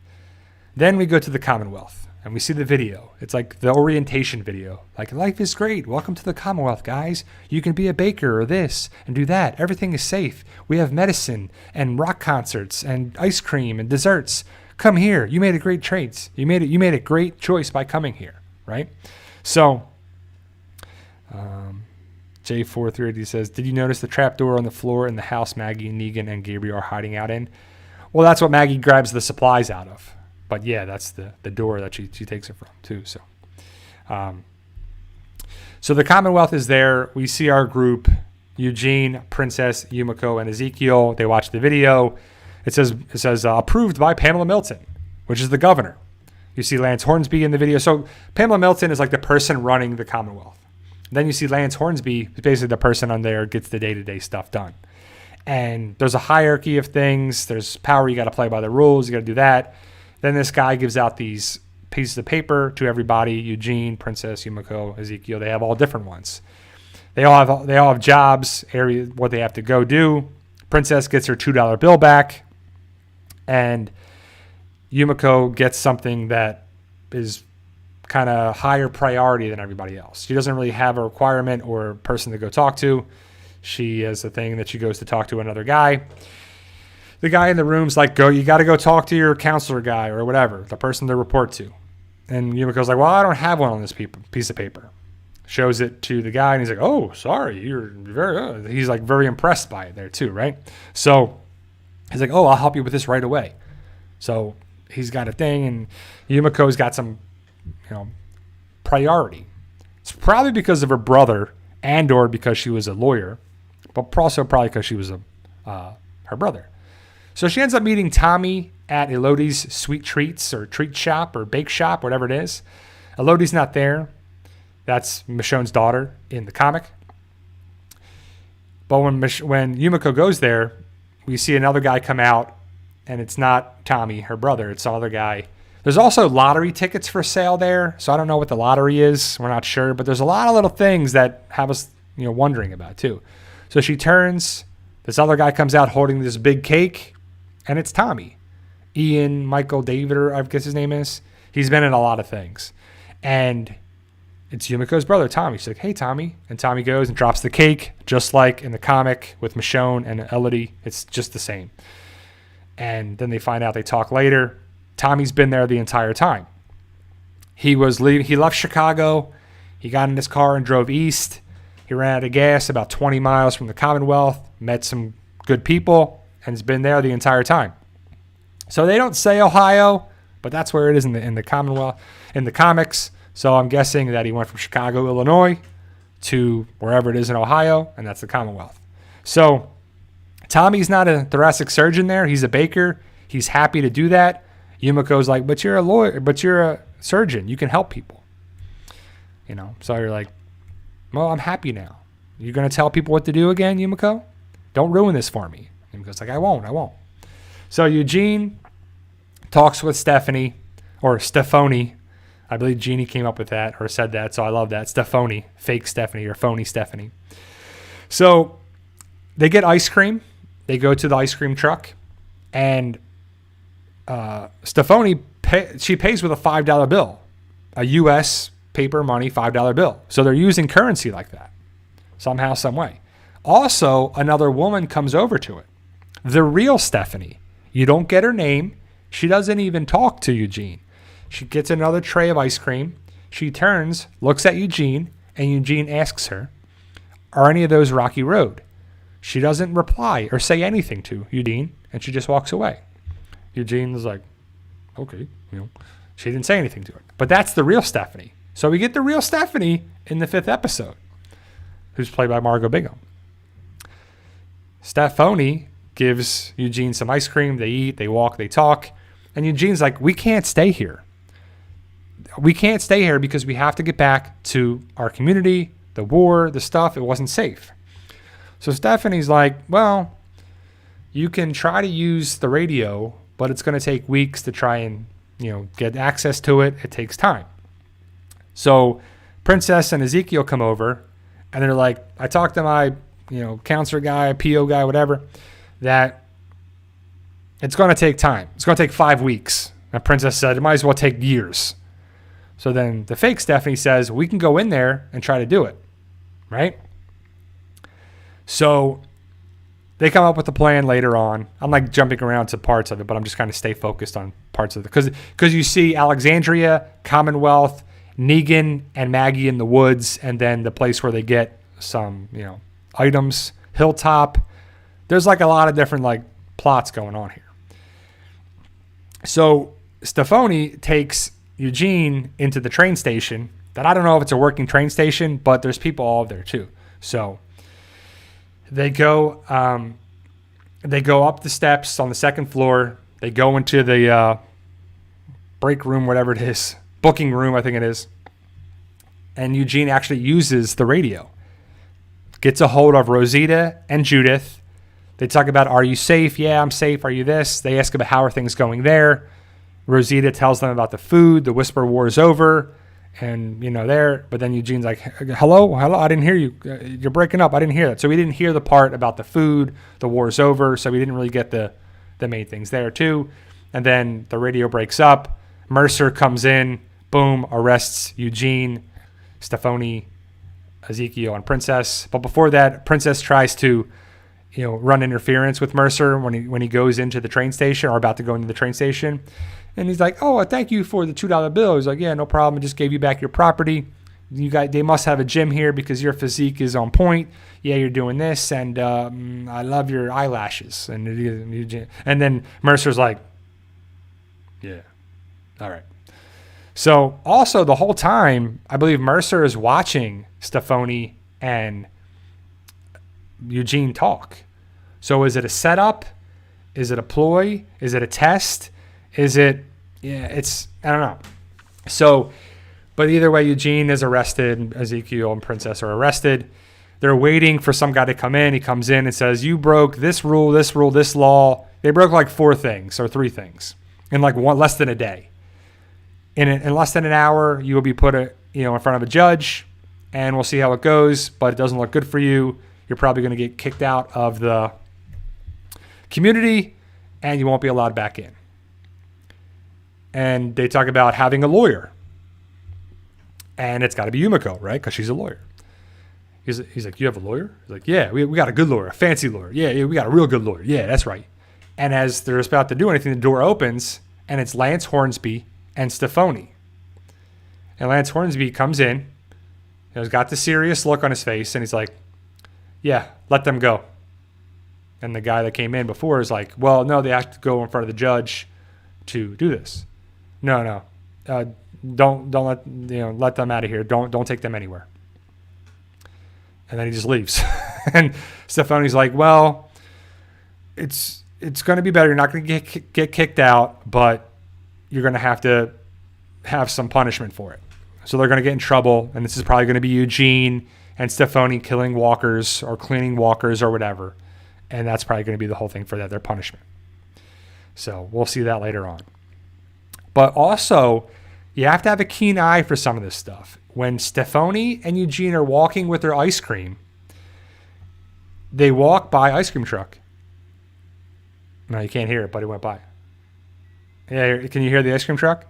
Then we go to the Commonwealth and we see the video. It's like the orientation video. Like, life is great. Welcome to the Commonwealth, guys. You can be a baker or this and do that. Everything is safe. We have medicine and rock concerts and ice cream and desserts. Come here. You made a great trade. You made a great choice by coming here, right? So J430 says, did you notice the trapdoor on the floor in the house Maggie, Negan, and Gabriel are hiding out in? Well, that's what Maggie grabs the supplies out of. But yeah, that's the door that she takes it from too. So the Commonwealth is there. We see our group, Eugene, Princess, Yumiko, and Ezekiel. They watch the video. It says approved by Pamela Milton, which is the governor. You see Lance Hornsby in the video. So Pamela Milton is like the person running the Commonwealth. Then you see Lance Hornsby, who's basically the person on there, gets the day-to-day stuff done. And there's a hierarchy of things. There's power. You got to play by the rules. You got to do that. Then this guy gives out these pieces of paper to everybody. Eugene, Princess, Yumiko, Ezekiel. They have all different ones. They all have jobs, area, what they have to go do. Princess gets her $2 bill back. And Yumiko gets something that is kind of higher priority than everybody else. She doesn't really have a requirement or a person to go talk to. She has a thing that she goes to talk to another guy. The guy in the room's like, you got to go talk to your counselor guy or whatever, the person to report to. And Yumiko's like, well, I don't have one on this piece of paper. Shows it to the guy, and he's like, oh, sorry, you're very, he's like very impressed by it there too, right? So he's like, oh, I'll help you with this right away. So he's got a thing, and Yumiko's got some, priority. It's probably because of her brother and or because she was a lawyer, but also probably because she was her brother. So she ends up meeting Tommy at Elodie's Sweet Treats or Treat Shop or Bake Shop, whatever it is. Elodie's not there. That's Michonne's daughter in the comic. But when Yumiko goes there, we see another guy come out, and it's not Tommy, her brother. It's some other guy. There's also lottery tickets for sale there, so I don't know what the lottery is. We're not sure, but there's a lot of little things that have us, wondering about too. So she turns. This other guy comes out holding this big cake, and it's Tommy. Ian Michael David, or I guess his name is. He's been in a lot of things. And it's Yumiko's brother, Tommy. She's like, hey, Tommy. And Tommy goes and drops the cake, just like in the comic with Michonne and Elodie. It's just the same. And then they find out, they talk later. Tommy's been there the entire time. He was leaving. He left Chicago. He got in his car and drove east. He ran out of gas about 20 miles from the Commonwealth, met some good people, and has been there the entire time. So they don't say Ohio, but that's where it is in the Commonwealth, in the comics. So I'm guessing that he went from Chicago, Illinois, to wherever it is in Ohio, and that's the Commonwealth. So Tommy's not a thoracic surgeon there. He's a baker. He's happy to do that. Yumiko's like, but you're a lawyer, but you're a surgeon. You can help people. So you're like, well, I'm happy now. You're going to tell people what to do again, Yumiko? Don't ruin this for me. Yumiko's like, I won't. So Eugene talks with Stephanie, or Stephanie. I believe Jeannie came up with that or said that, so I love that. Stephanie, fake Stephanie or phony Stephanie. So they get ice cream. They go to the ice cream truck, and Stephanie, she pays with a $5 bill, a U.S. paper money $5 bill. So they're using currency like that somehow, some way. Also, another woman comes over to it. The real Stephanie. You don't get her name. She doesn't even talk to Eugene. She gets another tray of ice cream. She turns, looks at Eugene, and Eugene asks her, are any of those Rocky Road? She doesn't reply or say anything to Eugene, and she just walks away. Eugene was like, okay, she didn't say anything to her. But that's the real Stephanie. So we get the real Stephanie in the 5th episode, who's played by Margot Bigham. Stephanie gives Eugene some ice cream. They eat, they walk, they talk. And Eugene's like, we can't stay here. We can't stay here because we have to get back to our community, the war, the stuff. It wasn't safe. So Stephanie's like, well, you can try to use the radio, but it's going to take weeks to try and, get access to it. It takes time. So Princess and Ezekiel come over, and they're like, I talked to my, counselor guy, PO guy, whatever, that it's going to take time. It's going to take 5 weeks. And Princess said, it might as well take years. So then the fake Stephanie says, we can go in there and try to do it. Right? So they come up with a plan later on. I'm like jumping around to parts of it, but I'm just kind of stay focused on parts of it. Because you see Alexandria, Commonwealth, Negan and Maggie in the woods, and then the place where they get some items. Hilltop. There's like a lot of different like plots going on here. So Stephanie takes Eugene into the train station. That I don't know if it's a working train station, but there's people all there too. So they go up the steps on the second floor. They go into the break room, whatever it is, booking room, I think it is. And Eugene actually uses the radio. Gets a hold of Rosita and Judith. They talk about, are you safe? Yeah, I'm safe. Are you this? They ask about how are things going there. Rosita tells them about the food. The whisper war is over. And, there. But then Eugene's like, hello? I didn't hear you. You're breaking up. I didn't hear that. So we didn't hear the part about the food. The war is over. So we didn't really get the main things there, too. And then the radio breaks up. Mercer comes in. Boom. Arrests Eugene, Stephanie, Ezekiel, and Princess. But before that, Princess tries to run interference with Mercer when he goes into the train station or about to go into the train station. And he's like, oh, thank you for the $2 bill. He's like, yeah, no problem. I just gave you back your property. They must have a gym here because your physique is on point. Yeah, you're doing this. And I love your eyelashes. And then Mercer's like, yeah, all right. So also the whole time, I believe Mercer is watching Stephanie and Eugene talk. So is it a setup? Is it a ploy? Is it a test? Is it, I don't know. So, but either way, Eugene is arrested. Ezekiel and Princess are arrested. They're waiting for some guy to come in. He comes in and says, you broke this rule, this law. They broke like 4 things or 3 things in like less than a day. In less than an hour, you will be put in front of a judge, and we'll see how it goes. But it doesn't look good for you. You're probably going to get kicked out of the community, and you won't be allowed back in. And they talk about having a lawyer, and it's got to be Yumiko, right? Because she's a lawyer. He's like, you have a lawyer? He's like, yeah, we got a good lawyer, a fancy lawyer. Yeah, we got a real good lawyer. Yeah, that's right. And as they're about to do anything, the door opens, and it's Lance Hornsby and Stephanie. And Lance Hornsby comes in. He's got the serious look on his face, and he's like, yeah, let them go. And the guy that came in before is like, well, no, they have to go in front of the judge to do this. No. Don't let them out of here. Don't take them anywhere. And then he just leaves. And Stephanie's like, well, it's going to be better. You're not going to get kicked out, but you're going to have some punishment for it. So they're going to get in trouble, and this is probably going to be Eugene and Stephanie killing walkers or cleaning walkers or whatever. And that's probably going to be the whole thing for their punishment. So we'll see that later on. But also, you have to have a keen eye for some of this stuff. When Stephanie and Eugene are walking with their ice cream, they walk by ice cream truck. No, you can't hear it, but it went by. Yeah, can you hear the ice cream truck?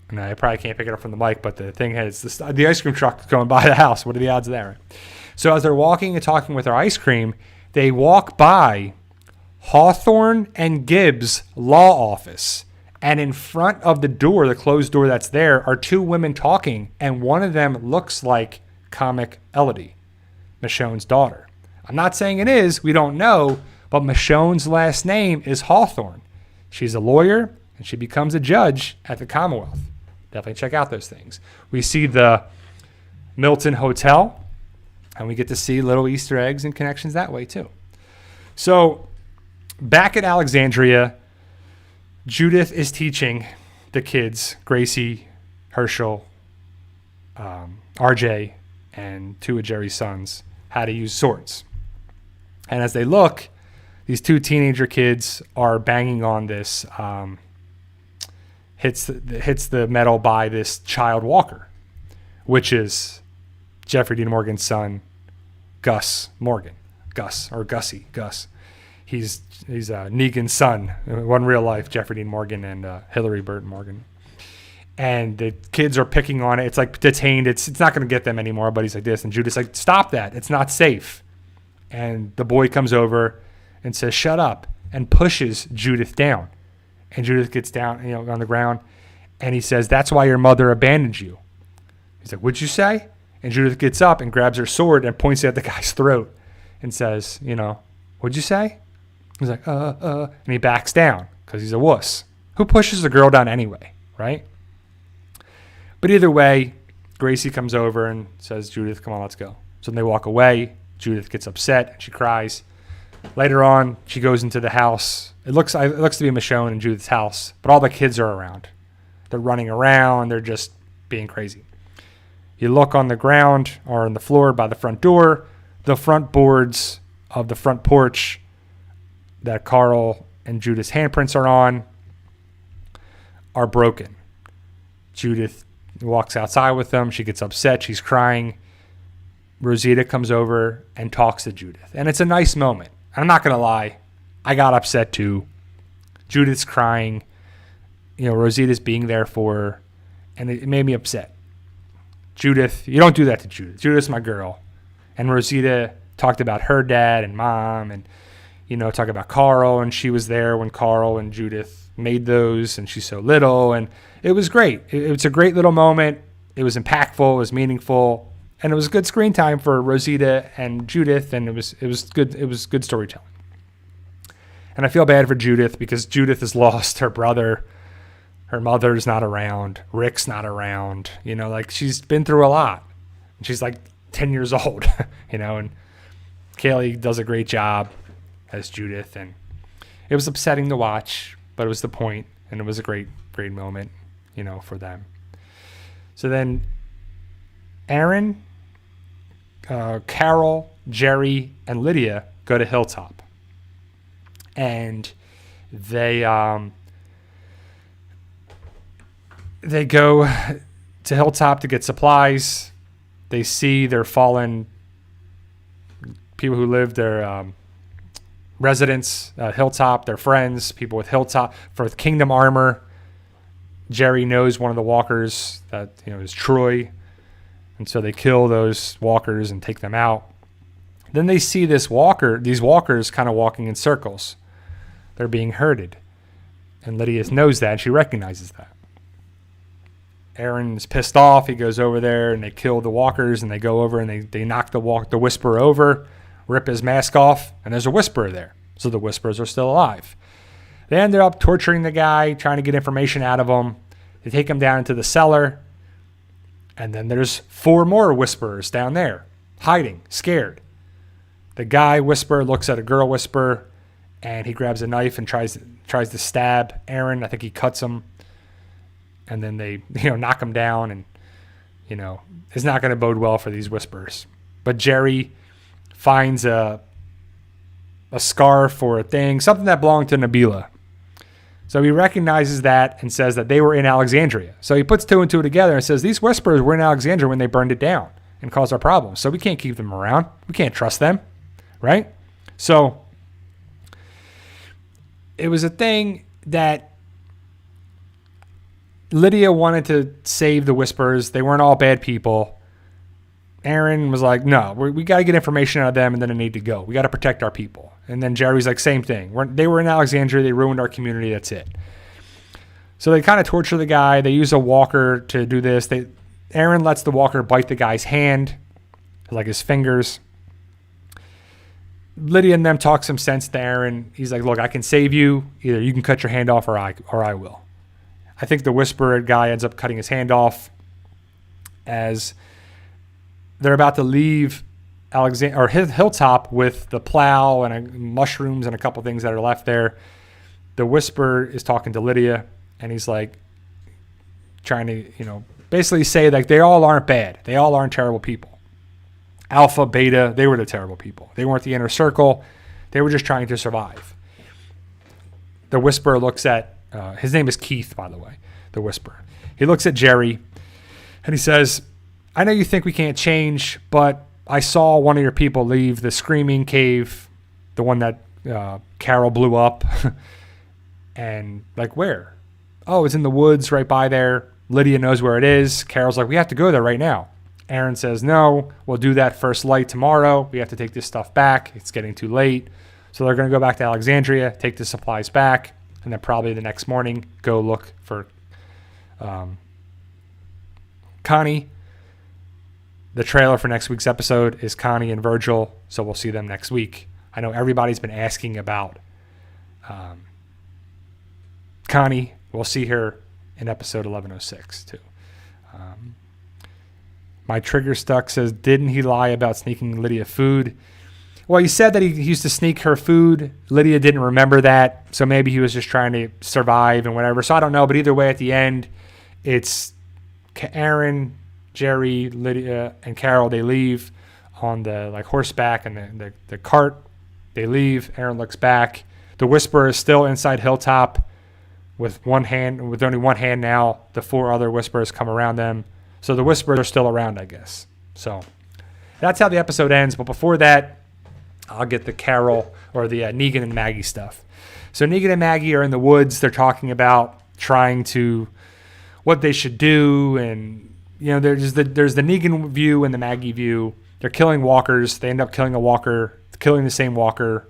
No, I probably can't pick it up from the mic, but the thing is, the ice cream truck is going by the house. What are the odds there? So as they're walking and talking with their ice cream, they walk by Hawthorne and Gibbs' law office. And in front of the door, the closed door that's there, are 2 women talking. And one of them looks like Comic Elodie, Michonne's daughter. I'm not saying it is. We don't know. But Michonne's last name is Hawthorne. She's a lawyer, and she becomes a judge at the Commonwealth. Definitely check out those things. We see the Milton Hotel, and we get to see little Easter eggs and connections that way too. So back at Alexandria, Judith is teaching the kids, Gracie, Herschel, RJ, and 2 of Jerry's sons, how to use swords. And as they look, these 2 teenager kids are banging on this, hits the metal by this child walker, which is Jeffrey Dean Morgan's son, Gus Morgan. Gus. He's Negan's son, one real life, Jeffrey Dean Morgan and Hillary Burton Morgan. And the kids are picking on it. It's like detained. It's not going to get them anymore, but he's like this. And Judith's like, stop that. It's not safe. And the boy comes over and says, shut up, and pushes Judith down. And Judith gets down, on the ground. And he says, that's why your mother abandoned you. He's like, what'd you say? And Judith gets up and grabs her sword and points it at the guy's throat and says, what'd you say? He's like, and he backs down because he's a wuss. Who pushes a girl down anyway, right? But either way, Gracie comes over and says, Judith, come on, let's go. So then they walk away. Judith gets upset and she cries. Later on, she goes into the house. It looks to be Michonne in Judith's house, but all the kids are around. They're running around. They're just being crazy. You look on the ground or on the floor by the front door. The front boards of the front porch that Carroll and Judith's handprints are on are broken. Judith walks outside with them. She gets upset. She's crying. Rosita comes over and talks to Judith. And it's a nice moment. I'm not going to lie. I got upset too. Judith's crying. Rosita's being there for her. And it made me upset. Judith, you don't do that to Judith. Judith's my girl. And Rosita talked about her dad and mom and, talk about Carl. And she was there when Carl and Judith made those. And she's so little. And it was great. It was a great little moment. It was impactful. It was meaningful. And it was good screen time for Rosita and Judith. And it was good. It was good storytelling. And I feel bad for Judith because Judith has lost her brother. Her mother's not around. Rick's not around. She's been through a lot. And she's like 10 years old, and Kaylee does a great job as Judith. And it was upsetting to watch, but it was the point, and it was a great, great moment, for them. So then Aaron, Carroll, Jerry, and Lydia go to Hilltop. And they go to Hilltop to get supplies. They see their fallen people who live there, residents at Hilltop, their friends, people with Hilltop for Kingdom armor. Jerry knows one of the walkers that is Troy, and so they kill those walkers and take them out. Then they see these walkers kind of walking in circles. They're being herded, and Lydia knows that. And she recognizes that. Aaron is pissed off. He goes over there and they kill the walkers, and they go over and they knock the Whisperer over, rip his mask off, and there's a Whisperer there. So the Whisperers are still alive. They ended up torturing the guy, trying to get information out of him. They take him down into the cellar, and then there's 4 more Whisperers down there, hiding, scared. The guy Whisperer looks at a girl Whisperer, and he grabs a knife and tries to stab Aaron. I think he cuts him. And then they, knock him down, and, it's not going to bode well for these Whisperers. But Jerry finds a scarf or a thing, something that belonged to Nabila. So he recognizes that and says that they were in Alexandria. So he puts 2 and 2 together and says, these Whisperers were in Alexandria when they burned it down and caused our problems. So we can't keep them around. We can't trust them, right? So it was a thing that Lydia wanted to save the Whisperers. They weren't all bad people. Aaron was like, no, we got to get information out of them, and then they need to go. We got to protect our people. And then Jerry's like, same thing. They were in Alexandria. They ruined our community. That's it. So they kind of torture the guy. They use a walker to do this. Aaron lets the walker bite the guy's hand, like his fingers. Lydia and them talk some sense to Aaron. He's like, look, I can save you. Either you can cut your hand off or I will. I think the Whisperer guy ends up cutting his hand off as they're about to leave Hilltop with the plow and mushrooms and a couple things that are left there. The Whisperer is talking to Lydia, and he's like trying to, basically say like they all aren't bad. They all aren't terrible people. Alpha, Beta, they were the terrible people. They weren't the inner circle. They were just trying to survive. The Whisperer looks at his name is Keith, by the way, the Whisperer. He looks at Jerry, and he says, I know you think we can't change, but I saw one of your people leave the Screaming Cave, the one that Carroll blew up. And, like, where? Oh, it's in the woods right by there. Lydia knows where it is. Carol's like, we have to go there right now. Aaron says, no, we'll do that first light tomorrow. We have to take this stuff back. It's getting too late. So they're going to go back to Alexandria, take the supplies back, and then probably the next morning go look for Connie. The trailer for next week's episode is Connie and Virgil, so we'll see them next week. I know everybody's been asking about Connie. We'll see her in episode 1106 too. My trigger stuck says, didn't he lie about sneaking Lydia food? Well, he said that he used to sneak her food. Lydia didn't remember that, so maybe he was just trying to survive and whatever. So I don't know, but either way, at the end, it's Aaron, Jerry, Lydia, and Carroll. They leave on the horseback and the cart. They leave. Aaron looks back. The Whisperer is still inside Hilltop with only one hand now. The 4 other Whisperers come around them. So the Whisperers are still around, I guess. So that's how the episode ends. But before that, I'll get the Carroll or the Negan and Maggie stuff. So Negan and Maggie are in the woods. They're talking about trying to what they should do, and there's the Negan view and the Maggie view. They're killing walkers. They end up killing the same walker.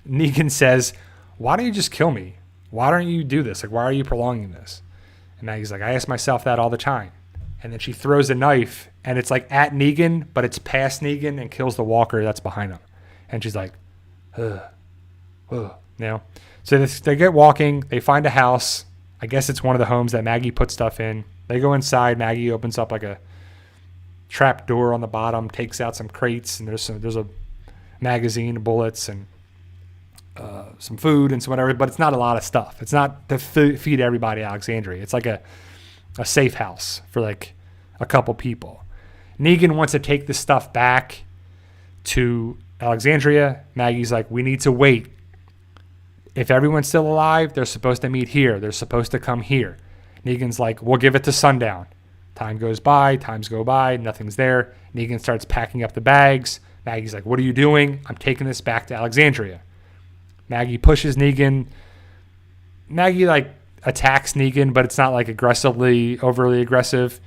Negan says, "Why don't you just kill me? Why don't you do this? Why are you prolonging this?" And Maggie's like, "I ask myself that all the time." And then she throws a knife, and it's at Negan, but it's past Negan and kills the walker that's behind him. And she's like, ugh. So they get walking. They find a house. I guess it's one of the homes that Maggie put stuff in. They go inside. Maggie opens up a trap door on the bottom, takes out some crates, and there's a magazine, bullets, and some food and some whatever. But it's not a lot of stuff. It's not to feed everybody Alexandria. It's a safe house for a couple people. Negan wants to take this stuff back to Alexandria. Maggie's like, we need to wait. If everyone's still alive, they're supposed to meet here. They're supposed to come here. Negan's like, we'll give it to sundown. Times go by, nothing's there. Negan starts packing up the bags. Maggie's like, what are you doing? I'm taking this back to Alexandria. Maggie pushes Negan. Maggie attacks Negan, but it's not overly aggressive.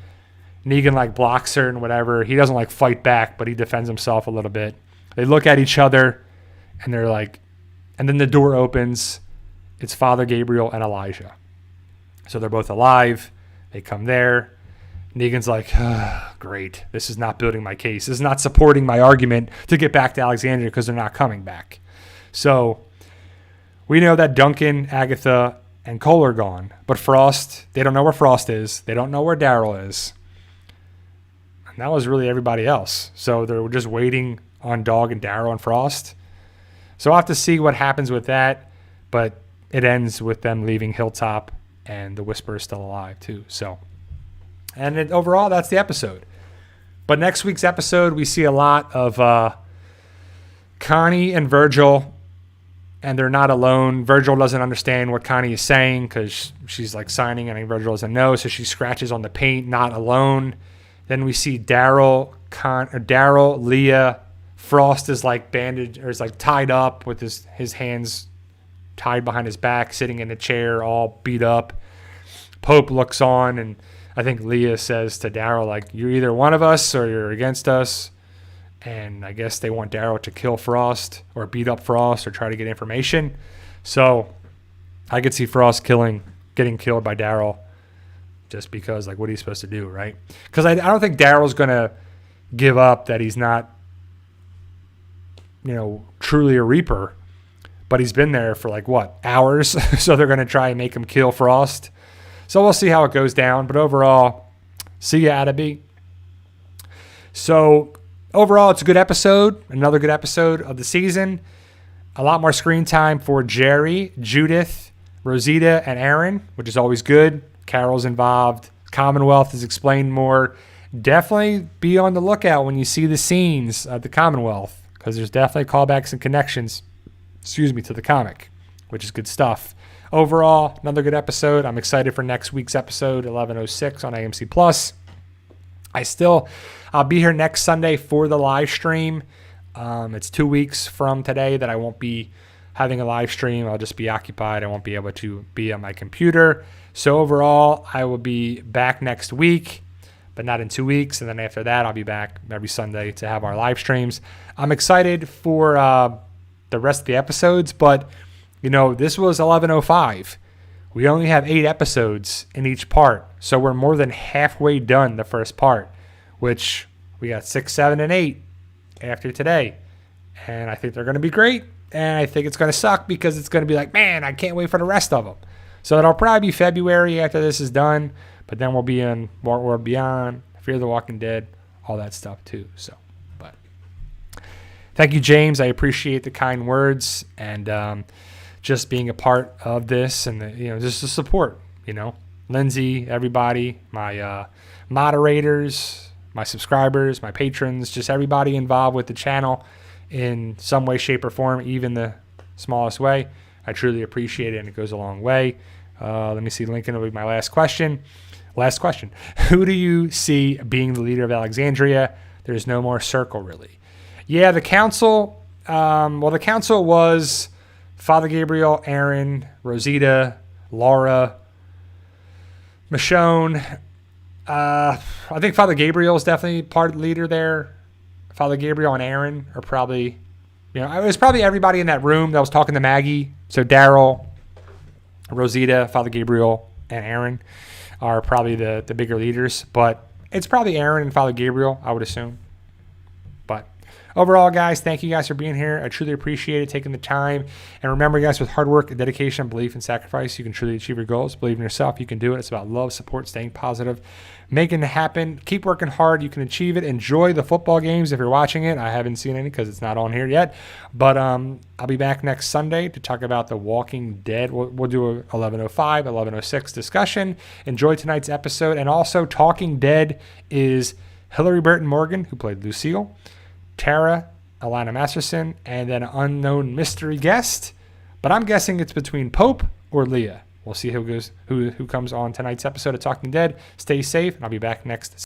Negan blocks her and whatever. He doesn't fight back, but he defends himself a little bit. They look at each other, and they're and then the door opens. It's Father Gabriel and Elijah. So they're both alive. They come there. Negan's like, great. This is not building my case. This is not supporting my argument to get back to Alexandria because they're not coming back. So we know that Duncan, Agatha, and Cole are gone. But Frost, they don't know where Frost is. They don't know where Daryl is. And that was really everybody else. So they're just waiting on Dog and Daryl and Frost. So we'll have to see what happens with that. But it ends with them leaving Hilltop, and the Whisperer is still alive too. So, and overall, that's the episode. But next week's episode, we see a lot of Connie and Virgil, and they're not alone. Virgil doesn't understand what Connie is saying because she's signing, and Virgil doesn't know, so she scratches on the paint, not alone. Then we see Daryl, Leah. Frost is bandaged or is tied up with his hands tied behind his back, sitting in a chair, all beat up. Pope looks on, and I think Leah says to Daryl, you're either one of us or you're against us. And I guess they want Daryl to kill Frost or beat up Frost or try to get information. So I could see Frost getting killed by Daryl just because, what are you supposed to do, right? Because I don't think Daryl's going to give up that he's not, truly a Reaper. But he's been there for hours. So they're going to try and make him kill Frost. So we'll see how it goes down. But overall, see ya, Attaby. So overall, it's a good episode. Another good episode of the season. A lot more screen time for Jerry, Judith, Rosita, and Aaron, which is always good. Carroll's involved. Commonwealth is explained more. Definitely be on the lookout when you see the scenes of the Commonwealth, because there's definitely callbacks and connections, to the comic, which is good stuff. Overall, another good episode. I'm excited for next week's episode, 1106 on AMC Plus. I'll be here next Sunday for the live stream. It's 2 weeks from today that I won't be having a live stream. I'll just be occupied. I won't be able to be on my computer. So overall, I will be back next week, but not in 2 weeks. And then after that, I'll be back every Sunday to have our live streams. I'm excited for the rest of the episodes, but this was 1105. We only have 8 episodes in each part, so we're more than halfway done the first part, which We got 6, 7, and 8 after today. And I think they're going to be great. And I think it's going to suck because it's going to be like, man, I can't wait for the rest of them. So it'll probably be February after this is done. But then we'll be in World Beyond, Fear the Walking Dead, all that stuff too. So, but thank you, James. I appreciate the kind words and just being a part of this and just the support. Lindsay, everybody, my moderators, my subscribers, my patrons, just everybody involved with the channel in some way, shape, or form, even the smallest way. I truly appreciate it, and it goes a long way. Let me see. Lincoln will be my last question. Who do you see being the leader of Alexandria? There's no more circle, really. Yeah, the council. The council was Father Gabriel, Aaron, Rosita, Laura, Michonne. I think Father Gabriel is definitely part of the leader there. Father Gabriel and Aaron are probably, it was probably everybody in that room that was talking to Maggie. So Daryl, Rosita, Father Gabriel, and Aaron are probably the bigger leaders. But it's probably Aaron and Father Gabriel, I would assume. But overall, guys, thank you guys for being here. I truly appreciate it, taking the time. And remember, guys, with hard work, dedication, belief, and sacrifice, you can truly achieve your goals. Believe in yourself. You can do it. It's about love, support, staying positive, making it happen. Keep working hard. You can achieve it. Enjoy the football games if you're watching it. I haven't seen any because it's not on here yet. But I'll be back next Sunday to talk about The Walking Dead. We'll do a 11:05, 11:06 discussion. Enjoy tonight's episode. And also, Talking Dead is Hillary Burton Morgan, who played Lucille, Tara, Alana Masterson, and then an unknown mystery guest. But I'm guessing it's between Pope or Leah. We'll see who comes on tonight's episode of Talking Dead. Stay safe, and I'll be back next